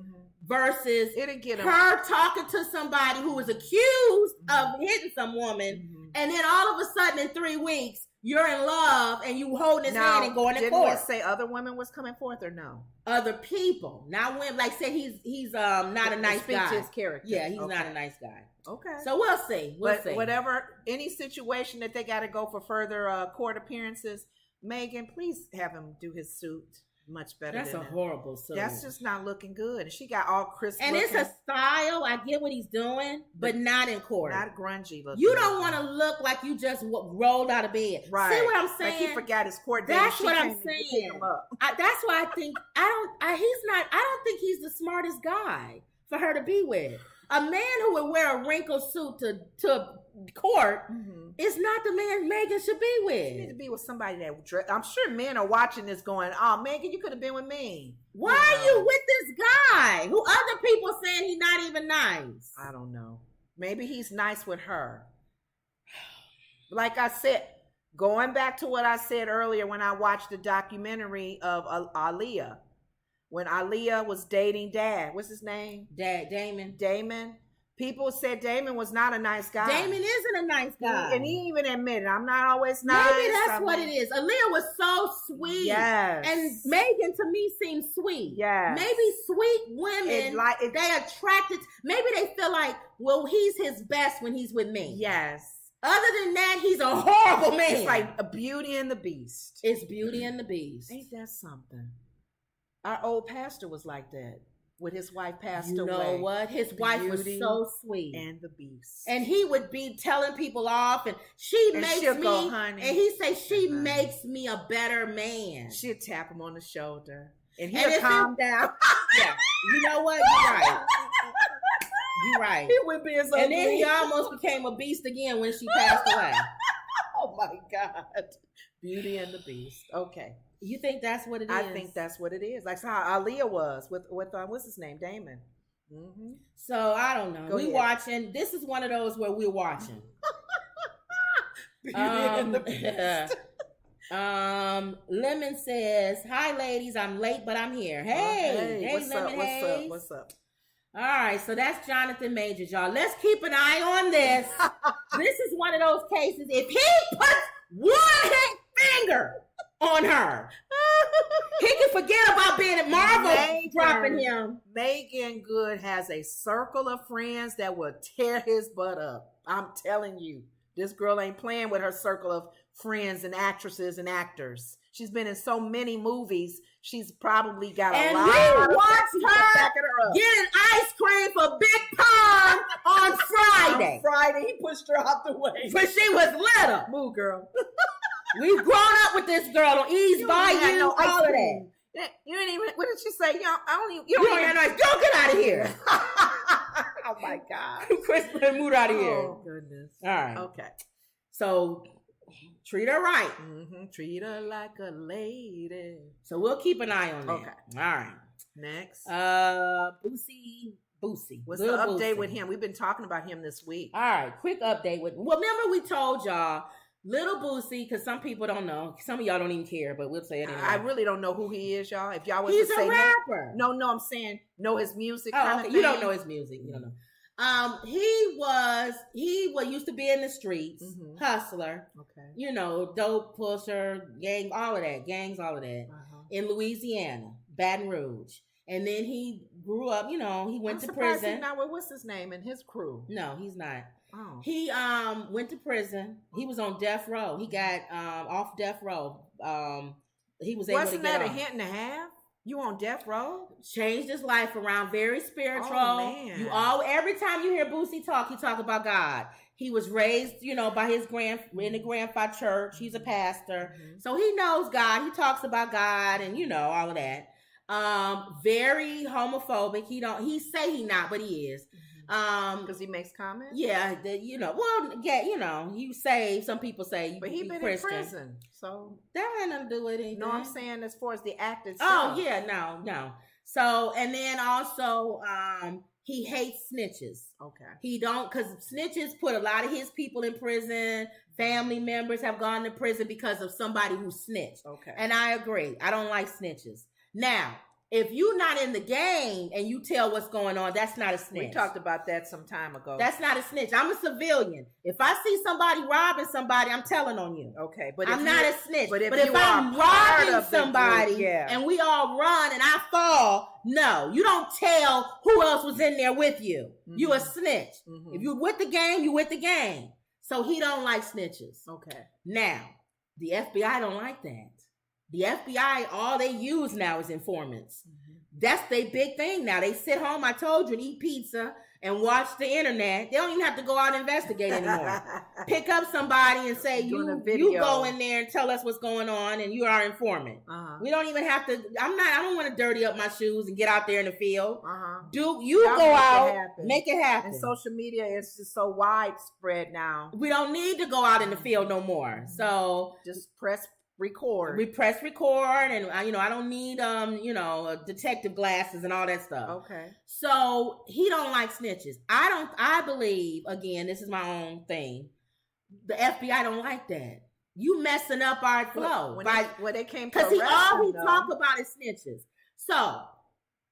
versus her talking to somebody who was accused of hitting some woman, and then all of a sudden in 3 weeks you're in love and you holding his hand and going to court. Didn't say other women was coming forth or no? Other people, not women. Like say he's not a nice guy. His character. Yeah, he's not a nice guy. Okay. So we'll see. We'll see. Whatever, any situation that they got to go for further court appearances, Megan, please have him do his suit much better. That's a horrible suit. That's just not looking good. And she got all crisp. And looking. it's a style. I get what he's doing, but not in court. Not grungy looking. You don't want to look like you just rolled out of bed. Right. See what I'm saying? Like he forgot his court date. That's what I'm saying. That's why I think I don't think he's the smartest guy for her to be with. A man who would wear a wrinkled suit to court is not the man Megan should be with. You need to be with somebody that I'm sure men are watching this going, oh, Megan, you could have been with me. Why are you with this guy who other people saying he's not even nice? I don't know. Maybe he's nice with her. Like I said, going back to what I said earlier when I watched the documentary of Aaliyah. When Aaliyah was dating Dad. What's his name? Damon. Damon. People said Damon was not a nice guy. Damon isn't a nice guy. And he even admitted, I'm not always nice. Maybe that's what it is. Aaliyah was so sweet. Yes. And Megan, to me, seems sweet. Yes. Maybe sweet women, they attracted. Maybe they feel like, well, he's his best when he's with me. Yes. Other than that, he's a horrible man. It's like a Beauty and the Beast. It's Beauty and the Beast. Ain't that something? Our old pastor was like that. When his wife passed away. You know what? His wife was so sweet. And the Beast. And he would be telling people off, and she makes me, go, honey. And he say, she makes me a better man. She'd tap him on the shoulder. And he'll calm down. Yeah. You know what? You're right. You're right. He would be so And then he almost became a beast again when she passed away. Oh my God. Beauty and the Beast. Okay. You think that's what it is? I think that's what it is. Like how Aaliyah was with what's his name? Damon. Mm-hmm. So I don't know. Go ahead. Watching. This is one of those where we're watching. Beauty and the Beast. Lemon says, "Hi, ladies. I'm late, but I'm here. Hey, what's Lemon up? Hayes. What's up? All right, so that's Jonathan Majors, y'all. Let's keep an eye on this. This is one of those cases. If he puts one finger on her, he can forget about being at Marvel dropping him. Megan Good has a circle of friends that will tear his butt up. I'm telling you. This girl ain't playing with her circle of friends and actresses and actors. She's been in so many movies. She's probably got a lot. And we watched her getting ice cream for Big Pom on Friday. On Friday, he pushed her out the way. But she was little. Move, girl. We've grown up with this girl on East Bayou, no all of that. You ain't even, what did she say? You don't even. Girl, get out of here. Oh my God. Chris moved out of here. Oh, goodness. All right. Okay. So treat her right. Mm-hmm. Treat her like a lady. So we'll keep an eye on that. Okay. All right. Next. Boosie. What's the update with him? We've been talking about him this week. All right. Quick update with. Well, remember we told y'all Little Boosie, because some people don't know. Some of y'all don't even care, but we'll say it anyway. I really don't know who he is, y'all. If y'all was He's to say a rapper. No, I'm saying know his music. Oh, kind okay. of You don't know his music. You don't know. He used to be in the streets, hustler. Okay. You know, dope pusher, gang, all of that, gangs, all of that, in Louisiana, Baton Rouge, and then he grew up. You know, he went to prison. Now, what's his name and his crew? No, he's not. Oh. He went to prison. He was on death row. He got off death row. He was able to get Wasn't that off. a hint and a half? You on death row? Changed his life around. Very spiritual. Oh, man. Every time you hear Boosie talk, he talk about God. He was raised, you know, by his in the Grandpa Church. He's a pastor, so he knows God. He talks about God, and you know all of that. Very homophobic. He say he not, but he is. Because he makes comments. Yeah, you say some people say, but he been Christian. in prison, so that ain't nothing to do with anything. No, I'm saying as far as the act itself. Oh yeah, no. So and then also, he hates snitches. Okay, he don't because snitches put a lot of his people in prison. Family members have gone to prison because of somebody who snitched. Okay, and I agree. I don't like snitches. Now, if you're not in the game and you tell what's going on, that's not a snitch. We talked about that some time ago. That's not a snitch. I'm a civilian. If I see somebody robbing somebody, I'm telling on you. Okay, but I'm not a snitch. But if I'm robbing somebody and we all run and I fall, no, you don't tell who else was in there with you. You a snitch. If you with the gang, you with the gang. So he don't like snitches. Okay. Now, the FBI don't like that. The FBI, all they use now is informants. That's their big thing now. They sit home, I told you, and eat pizza and watch the internet. They don't even have to go out and investigate anymore. Pick up somebody and say, you go in there and tell us what's going on, and you are an informant. We don't even have to, I don't want to dirty up my shoes and get out there in the field. Go out, make it happen. And social media is just so widespread now. We don't need to go out in the field no more. So just press record. We press record, and I don't need detective glasses and all that stuff. Okay. So he don't like snitches. I believe, again, this is my own thing. The FBI don't like that. You messing up our flow. They came to because all he talk about is snitches. So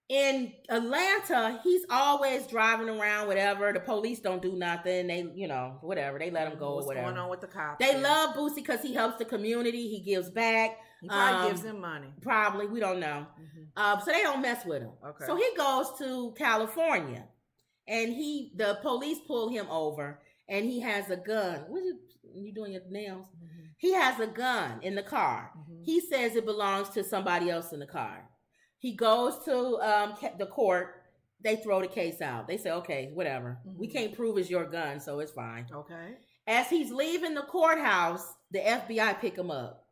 in Atlanta, he's always driving around, whatever. The police don't do nothing. They, whatever. They let him go or whatever. What's going on with the cops? They love Boosie because he helps the community. He gives back. He probably gives them money. Probably. We don't know. So they don't mess with him. Okay. So he goes to California, and the police pull him over, and he has a gun. What you doing your nails? He has a gun in the car. He says it belongs to somebody else in the car. He goes to the court. They throw the case out. They say, okay, whatever. We can't prove it's your gun, so it's fine. Okay. As he's leaving the courthouse, the FBI pick him up.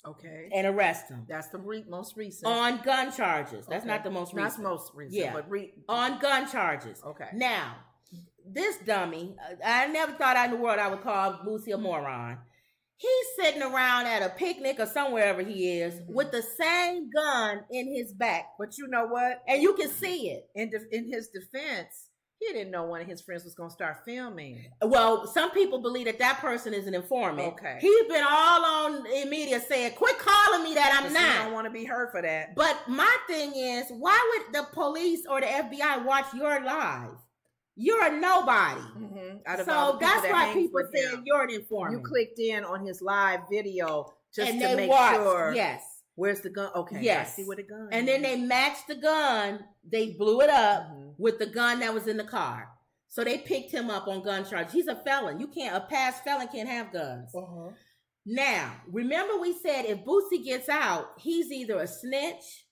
Okay. And arrest him. That's the most recent. On gun charges. That's not the most recent. That's most recent. Yeah. But on gun charges. Okay. Now, this dummy, I never thought in the world I would call Boosie a moron. He's sitting around at a picnic or somewhere he is with the same gun in his back. But you know what? And you can see it. In his defense, he didn't know one of his friends was going to start filming. Well, some people believe that person is an informant. Okay. He's been all on the media saying, quit calling me that I'm not. I don't want to be heard for that. But my thing is, why would the police or the FBI watch your live? You're a nobody. So that's why people say you're an informant. You clicked in on his live video just to make sure. Yes. Where's the gun? Okay. Yes. I see where the gun is. And then they matched the gun. They blew it up with the gun that was in the car. So they picked him up on gun charges. He's a felon. A past felon can't have guns. Uh-huh. Now, remember we said if Boosie gets out, he's either a snitch.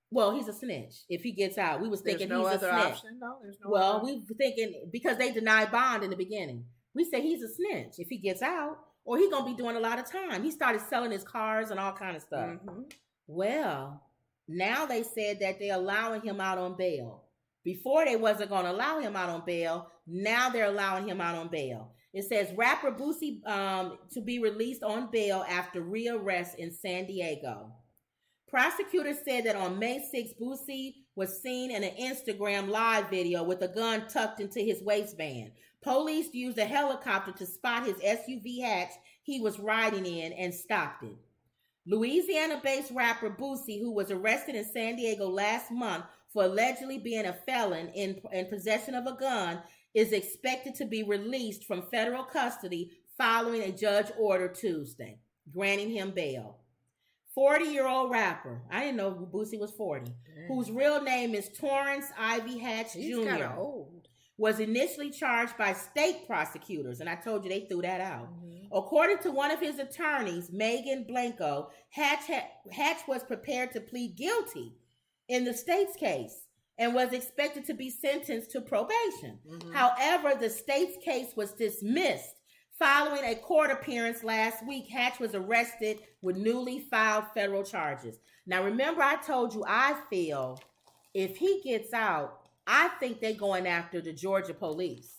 Well, he's a snitch. If he gets out, we was thinking he's a snitch. Option? No, there's no other. We were thinking because they denied bond in the beginning. We said he's a snitch if he gets out, or he's gonna be doing a lot of time. He started selling his cars and all kind of stuff. Mm-hmm. Well, now they said that they're allowing him out on bail. Before they wasn't gonna allow him out on bail. Now they're allowing him out on bail. It says rapper Boosie to be released on bail after rearrest in San Diego. Prosecutors said that on May 6, Boosie was seen in an Instagram live video with a gun tucked into his waistband. Police used a helicopter to spot his SUV hatch he was riding in and stopped it. Louisiana-based rapper Boosie, who was arrested in San Diego last month for allegedly being a felon in possession of a gun, is expected to be released from federal custody following a judge order Tuesday, granting him bail. 40-year-old rapper, I didn't know Boosie was 40, whose real name is Torrance Ivy Hatch Jr., was initially charged by state prosecutors, and I told you they threw that out. Mm-hmm. According to one of his attorneys, Megan Blanco, Hatch was prepared to plead guilty in the state's case and was expected to be sentenced to probation. Mm-hmm. However, the state's case was dismissed. Following a court appearance last week, Hatch was arrested with newly filed federal charges. Now, remember I told you I feel if he gets out, I think they're going after the Georgia police.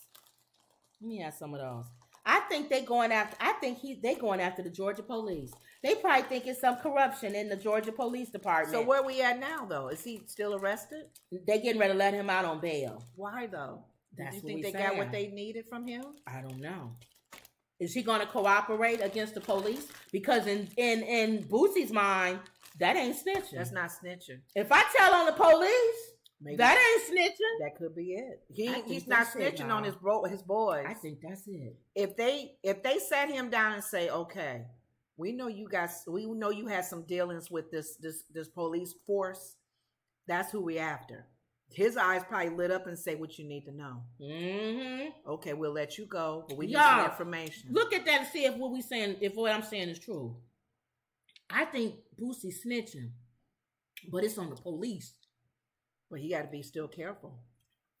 Let me have some of those. I think they're going after the Georgia police. They probably think it's some corruption in the Georgia Police Department. So where we at now, though? Is he still arrested? They getting ready to let him out on bail. Why, though? That's you think they got what they needed from him? I don't know. Is he going to cooperate against the police? Because in Boosie's mind, that ain't snitching. That's not snitching. If I tell on the police, maybe that ain't snitching. That could be it. He's not snitching on his boys. I think that's it. If they sat him down and say, okay, we know you had some dealings with this police force. That's who we after. His eyes probably lit up and say what you need to know. Mm-hmm. Okay, we'll let you go, but we need some information. Look at that and see if what I'm saying is true. I think Boosie's snitching, but it's on the police. But he got to be still careful.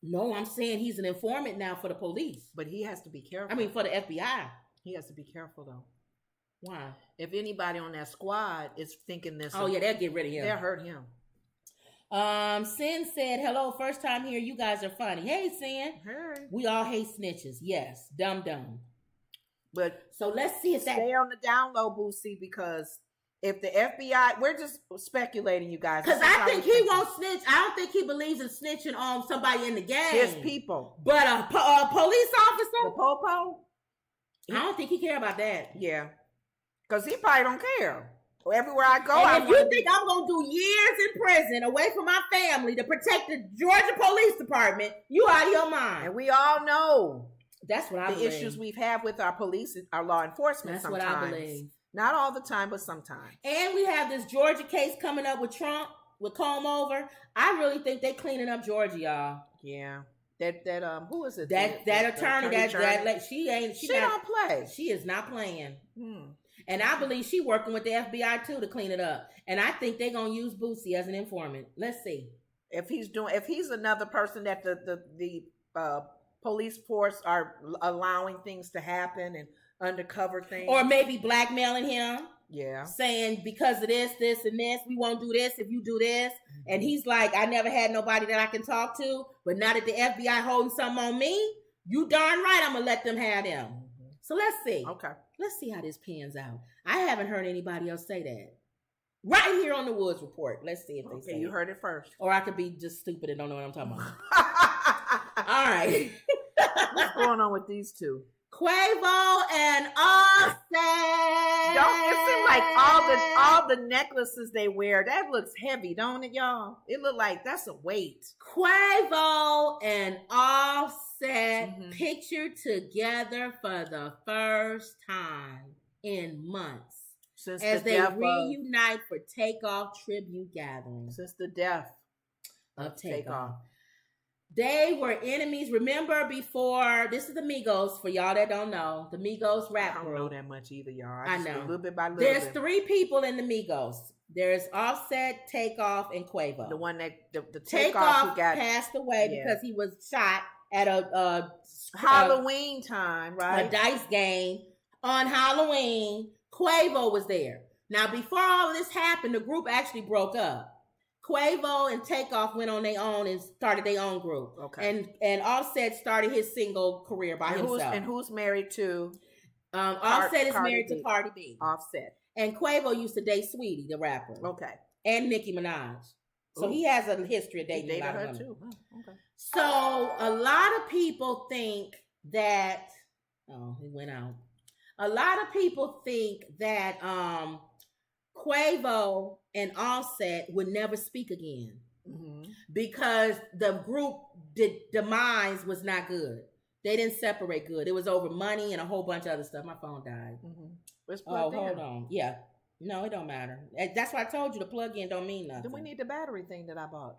No, I'm saying he's an informant now for the police. But he has to be careful. I mean, for the FBI. He has to be careful, though. Why? If anybody on that squad is thinking this... Oh, yeah, they'll get rid of him. They'll hurt him. Sin said, hello, first time here. You guys are funny. Hey, Sin. Hey. We all hate snitches. Yes. Dumb. But so let's see if that... Stay on the down low, Boosie, because if the FBI... We're just speculating, you guys. Because I think he won't snitch. I don't think he believes in snitching on somebody in the gang. His people. But a police officer? The popo? I don't think he care about that. Yeah. Because he probably don't care. Everywhere I go, and if you think I'm going to do years in prison away from my family to protect the Georgia Police Department, you out of your mind. And we all know that's what I believe. The issues we've had with our police, our law enforcement. That's sometimes. What I believe. Not all the time, but sometimes. And we have this Georgia case coming up with Trump, with comb over. I really think they cleaning up Georgia, y'all. Yeah. That who is it? That attorney that she don't play. She is not playing. And I believe she working with the FBI too to clean it up. And I think they're gonna use Boosie as an informant. Let's see if he's another person that the police force are allowing things to happen and undercover things, or maybe blackmailing him. Yeah, saying because of this, and this, we won't do this if you do this. Mm-hmm. And he's like, I never had nobody that I can talk to, but now that the FBI holding something on me, you darn right I'm gonna let them have them. Mm-hmm. So let's see. Okay. Let's see how this pans out. I haven't heard anybody else say that. Right here on the Woods Report. Let's see if they say you heard it first. Or I could be just stupid and don't know what I'm talking about. All right. What's going on with these two? Quavo and Offset. It seems like all the necklaces they wear, that looks heavy, don't it, y'all? It look like that's a weight. Quavo and Offset pictured together for the first time in months since as they reunite for Takeoff tribute gatherings. Since the death of Takeoff. They were enemies. Remember before, this is the Migos, for y'all that don't know. The Migos rap group. I don't know that much either, y'all. I know. A little bit by little There's bit. 3 people in the Migos. There's Offset, Takeoff, and Quavo. The one that, the Takeoff passed away because he was shot at a Halloween time, right? A dice game on Halloween. Quavo was there. Now, before all of this happened, the group actually broke up. Quavo and Takeoff went on their own and started their own group. Okay. And Offset started his single career by himself. And who's married to? Offset is married to Cardi B. Offset. And Quavo used to date Sweetie, the rapper. Okay. And Nicki Minaj. So he has a history of dating a lot of women. Too. Oh, okay. So a lot of people think that it went out. A lot of people think that Quavo and Offset would never speak again because the group demise was not good. They didn't separate good. It was over money and a whole bunch of other stuff. My phone died. Hold on. Yeah. No, it don't matter. That's why I told you the plug-in don't mean nothing. Then we need the battery thing that I bought.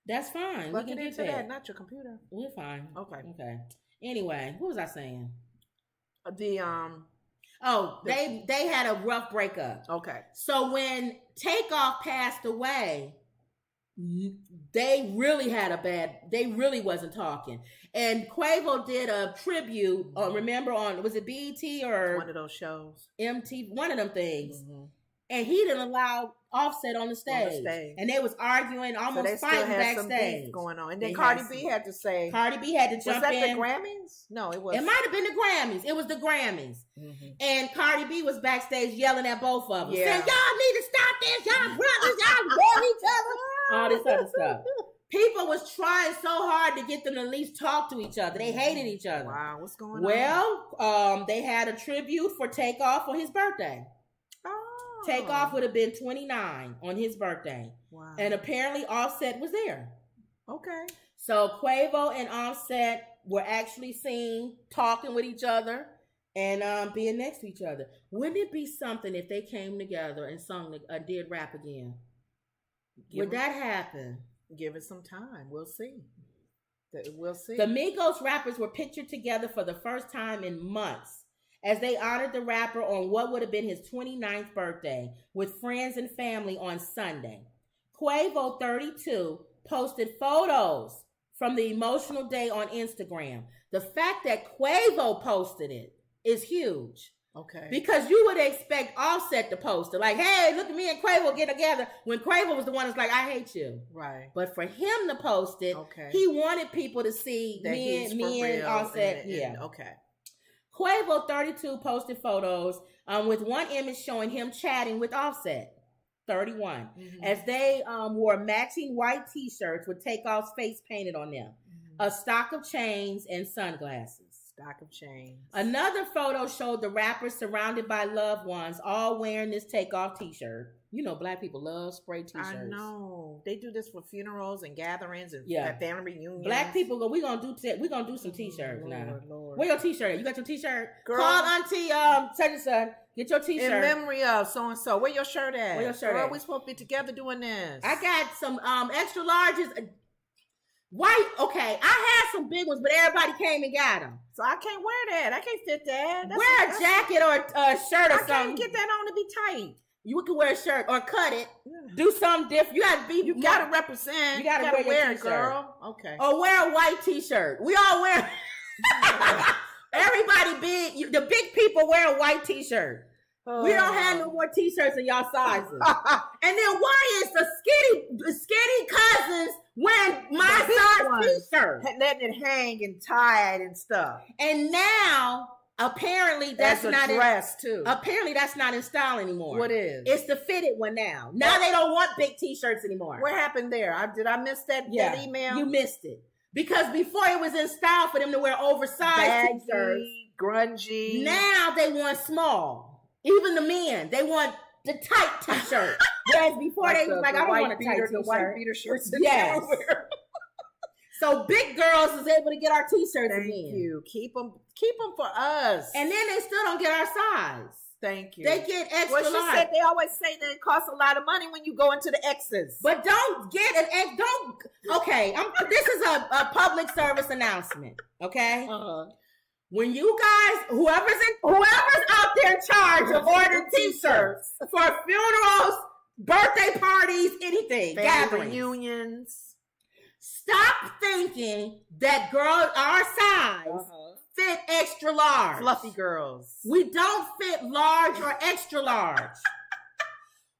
That's fine. Plug it into that, not your computer. We're fine. Okay. Anyway, what was I saying? They had a rough breakup. Okay. So when Takeoff passed away, they really wasn't talking. And Quavo did a tribute, remember was it BET or one of those shows? MTV, one of them things. And he didn't allow Offset on the stage. And they was arguing, almost fighting backstage. Going on. And then Cardi B had to say. Cardi B had to jump in. Was that the Grammys? No, it wasn't. It might have been the Grammys. It was the Grammys. And Cardi B was backstage yelling at both of them. Saying, y'all need to stop this. Y'all brothers, y'all love each other. All this other stuff. People was trying so hard to get them to at least talk to each other. They hated each other. Wow, what's going on? Well, they had a tribute for Takeoff for his birthday. Takeoff would have been 29 on his birthday. Wow. And apparently Offset was there. Okay. So Quavo and Offset were actually seen talking with each other and being next to each other. Wouldn't it be something if they came together and did rap again? Would that happen? Give it some time. We'll see. We'll see. The Migos rappers were pictured together for the first time in months as they honored the rapper on what would have been his 29th birthday with friends and family on Sunday. Quavo, 32, posted photos from the emotional day on Instagram. The fact that Quavo posted it is huge. Okay. Because you would expect Offset to post it. Like, hey, look at me and Quavo get together. When Quavo was the one that's like, I hate you. Right. But for him to post it, he wanted people to see that me and Offset. Okay. Quavo, 32, posted photos with one image showing him chatting with Offset, 31, as they wore matching white T-shirts with Takeoff's face painted on them, a stock of chains, and sunglasses. Stock of chains. Another photo showed the rappers surrounded by loved ones, all wearing this Takeoff T-shirt. You know, black people love spray T-shirts. I know. They do this for funerals and gatherings and family reunions. Black people go. We're gonna do some T-shirts now. Lord. Where your T-shirt at? You got your T-shirt? Girl, call Auntie such and such. Get your T-shirt. In memory of so and so. Where your shirt at? Where your shirt Girl, at? we supposed to be together doing this. I got some extra larges. White. Okay, I had some big ones, but everybody came and got them. So I can't wear that. I can't fit that. Wear a jacket or a shirt or something. I can't get that on to be tight. You can wear a shirt or cut it. Yeah. Do something different. You gotta represent. You gotta wear it, girl. Okay. Or wear a white T-shirt. We all wear. Everybody big. The big people wear a white T-shirt. We don't have no more T-shirts in y'all sizes. And then why is the skinny cousins wearing my size T-shirt? Letting it hang and tied and stuff. And now, apparently that's not dress too. Apparently that's not in style anymore. What is? It's the fitted one now. Now they don't want big T-shirts anymore. What happened there? Did I miss that email? You missed it. Because before it was in style for them to wear oversized T-shirts. Grungy. Now they want small. Even the men, they want the tight T-shirt. Whereas before they was like, I don't want a tight T-shirt. The white beater shirts. Yes. So big girls is able to get our T-shirts again. Thank you. Keep them for us. And then they still don't get our size. Thank you. They get extra large. Well, she said they always say that it costs a lot of money when you go into the X's. But don't get an X. Don't. Okay, this is a public service announcement. Okay. When you guys, whoever's out there in charge of ordering T-shirts for funerals, birthday parties, anything, gatherings, reunions, stop thinking that girls our size fit extra large. Fluffy girls. We don't fit large or extra large.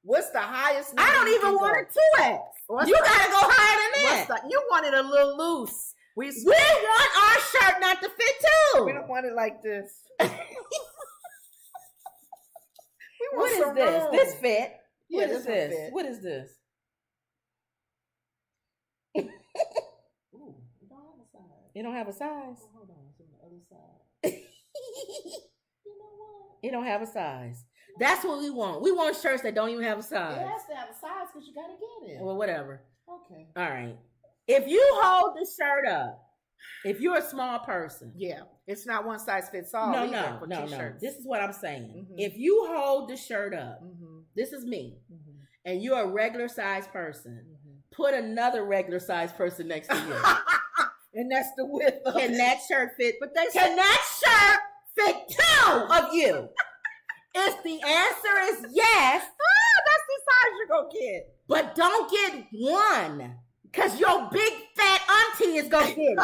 What's the highest? I don't even want a 2X. You gotta go higher than that. You want it a little loose. We want our shirt not to fit too. We don't want it like this. What is this? Room. This fit. Yeah, what is this? Fit. What is this? Ooh, it don't have a size. Oh, hold on, it's on the other side. You know what? It don't have a size. That's what we want. We want shirts that don't even have a size. It has to have a size because you gotta get it. Well, whatever. Okay. All right. If you hold the shirt up, if you're a small person, it's not one size fits all. No. This is what I'm saying. If you hold the shirt up, this is me, and you're a regular size person, put another regular size person next to you, and that's the width. Can that shirt fit? But can that shirt fit 2 of you? If the answer is yes, that's the size you're gonna get. But don't get 1. Because your big fat auntie is going to get it.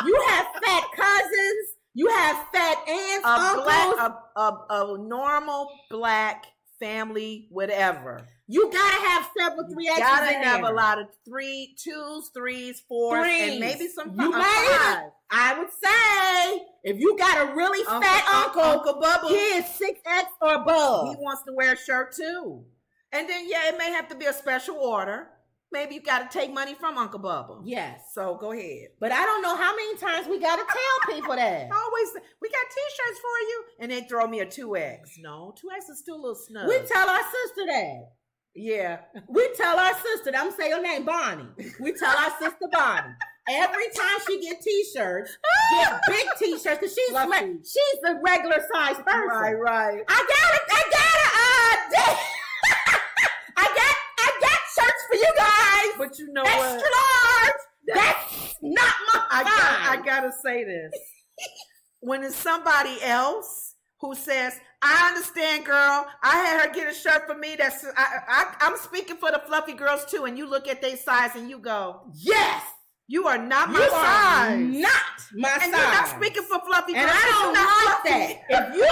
You have fat cousins. You have fat aunts, uncles. A normal black family, whatever. You got to have several 3X's. You got to have a lot of 2s, 3s, 4s, and maybe some 5s. I would say, if you got a really fat Uncle Bubba, he is 6X or above. He wants to wear a shirt too. And then, it may have to be a special order. Maybe you got to take money from Uncle Bubba. Yes. So go ahead. But I don't know how many times we got to tell people that. We got T-shirts for you. And they throw me a 2X. No, 2X is still a little snug. We tell our sister that. Yeah. We tell our sister, I'm saying her name, Bonnie. We tell our sister Bonnie. Every time she get T-shirts, get big T-shirts, because she's a regular size person. Right. I got shirts for you guys. But you know extra what? large. That's not my size. I gotta say this. When it's somebody else who says, I understand, girl, I had her get a shirt for me. I'm speaking for the fluffy girls too. And you look at their size and you go, yes. You are not my size. Not my size. And you're not speaking for fluffy girls. And I don't like that. If you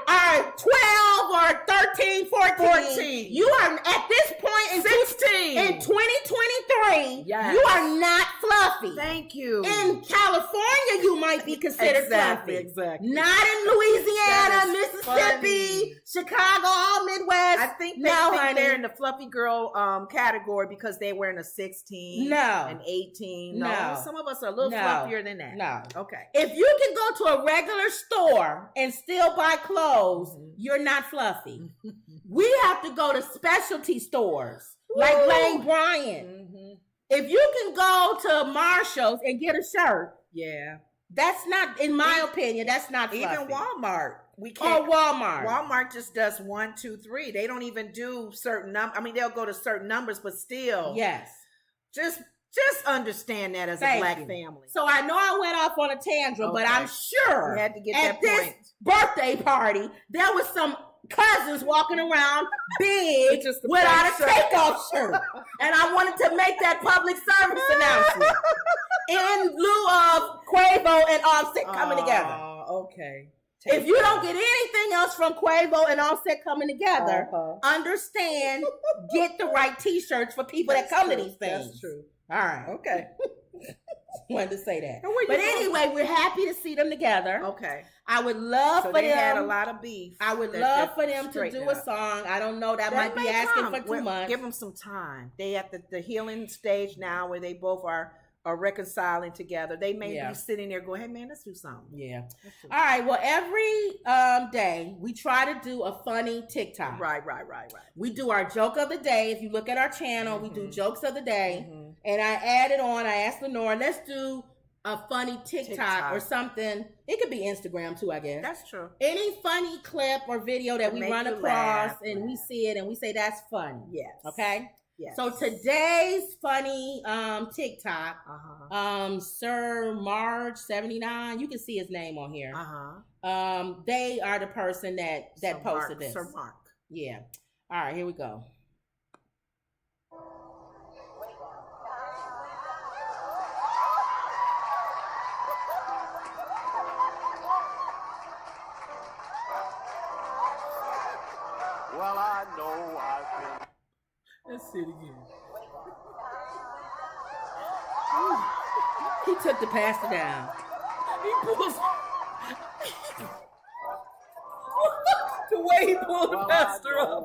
are 12 or 13, 14, you are at this point in 16. In 2023, you are not fluffy. Thank you. In California, you might be considered fluffy. Exactly. Not in Louisiana, Mississippi, Chicago, all Midwest. I think they're in the fluffy girl category because they're wearing a 16 and 18. No, some of us are a little fluffier than that. No. Okay. If you can go to a regular store and still buy clothes, you're not fluffy. We have to go to specialty stores like Lane Bryant. If you can go to Marshall's and get a shirt, that's not, in my opinion, that's not fluffy. Even Walmart. We can't. Or Walmart. Walmart just does 1, 2, 3. They don't even do certain numbers. I mean, they'll go to certain numbers, but still. Yes. Just understand that as a black family. So I know I went off on a tangent, but I'm sure you had to get at that this point. Birthday party, there was some cousins walking around big without a takeoff shirt. And I wanted to make that public service announcement in lieu of Quavo and Offset coming together. Okay. If you don't get anything else from Quavo and Offset coming together, understand, get the right T-shirts for people that come to these things. That's true. All right. Okay. Wanted to say that. But anyway, we're happy to see them together. Okay. I would love for them. They had a lot of beef. I would love for them to do a song. I don't know. That might be asking for too much. Give them some time. They at the healing stage now where they both are reconciling together. They may be sitting there going, hey man, let's do something. Yeah. All right. Well, every day we try to do a funny TikTok. Right. We do our joke of the day. If you look at our channel, we do jokes of the day. And I added on, I asked Lenore, let's do a funny TikTok or something. It could be Instagram too, I guess. That's true. Any funny clip or video that we run across and we see it and we say that's funny. Yes. Okay. Yes. So today's funny TikTok, Sir Marge 79. You can see his name on here. They are the person that posted this. Sir Mark. Yeah. All right, here we go. Well, I know I've been. Let's see it again. He took the pastor down. He pulls. The way he pulled the pastor up.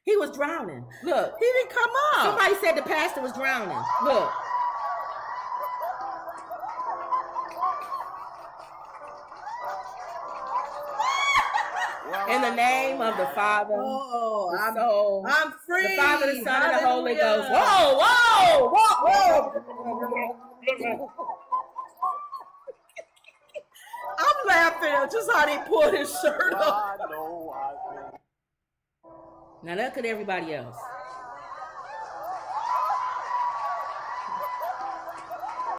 He was drowning. Look. He didn't come up. Somebody said the pastor was drowning. Look. In the name of the Father, I'm free. The Father, the Son, and the Holy Ghost. Whoa, whoa, whoa, whoa. I'm laughing just how they pulled his shirt up. Now look at everybody else.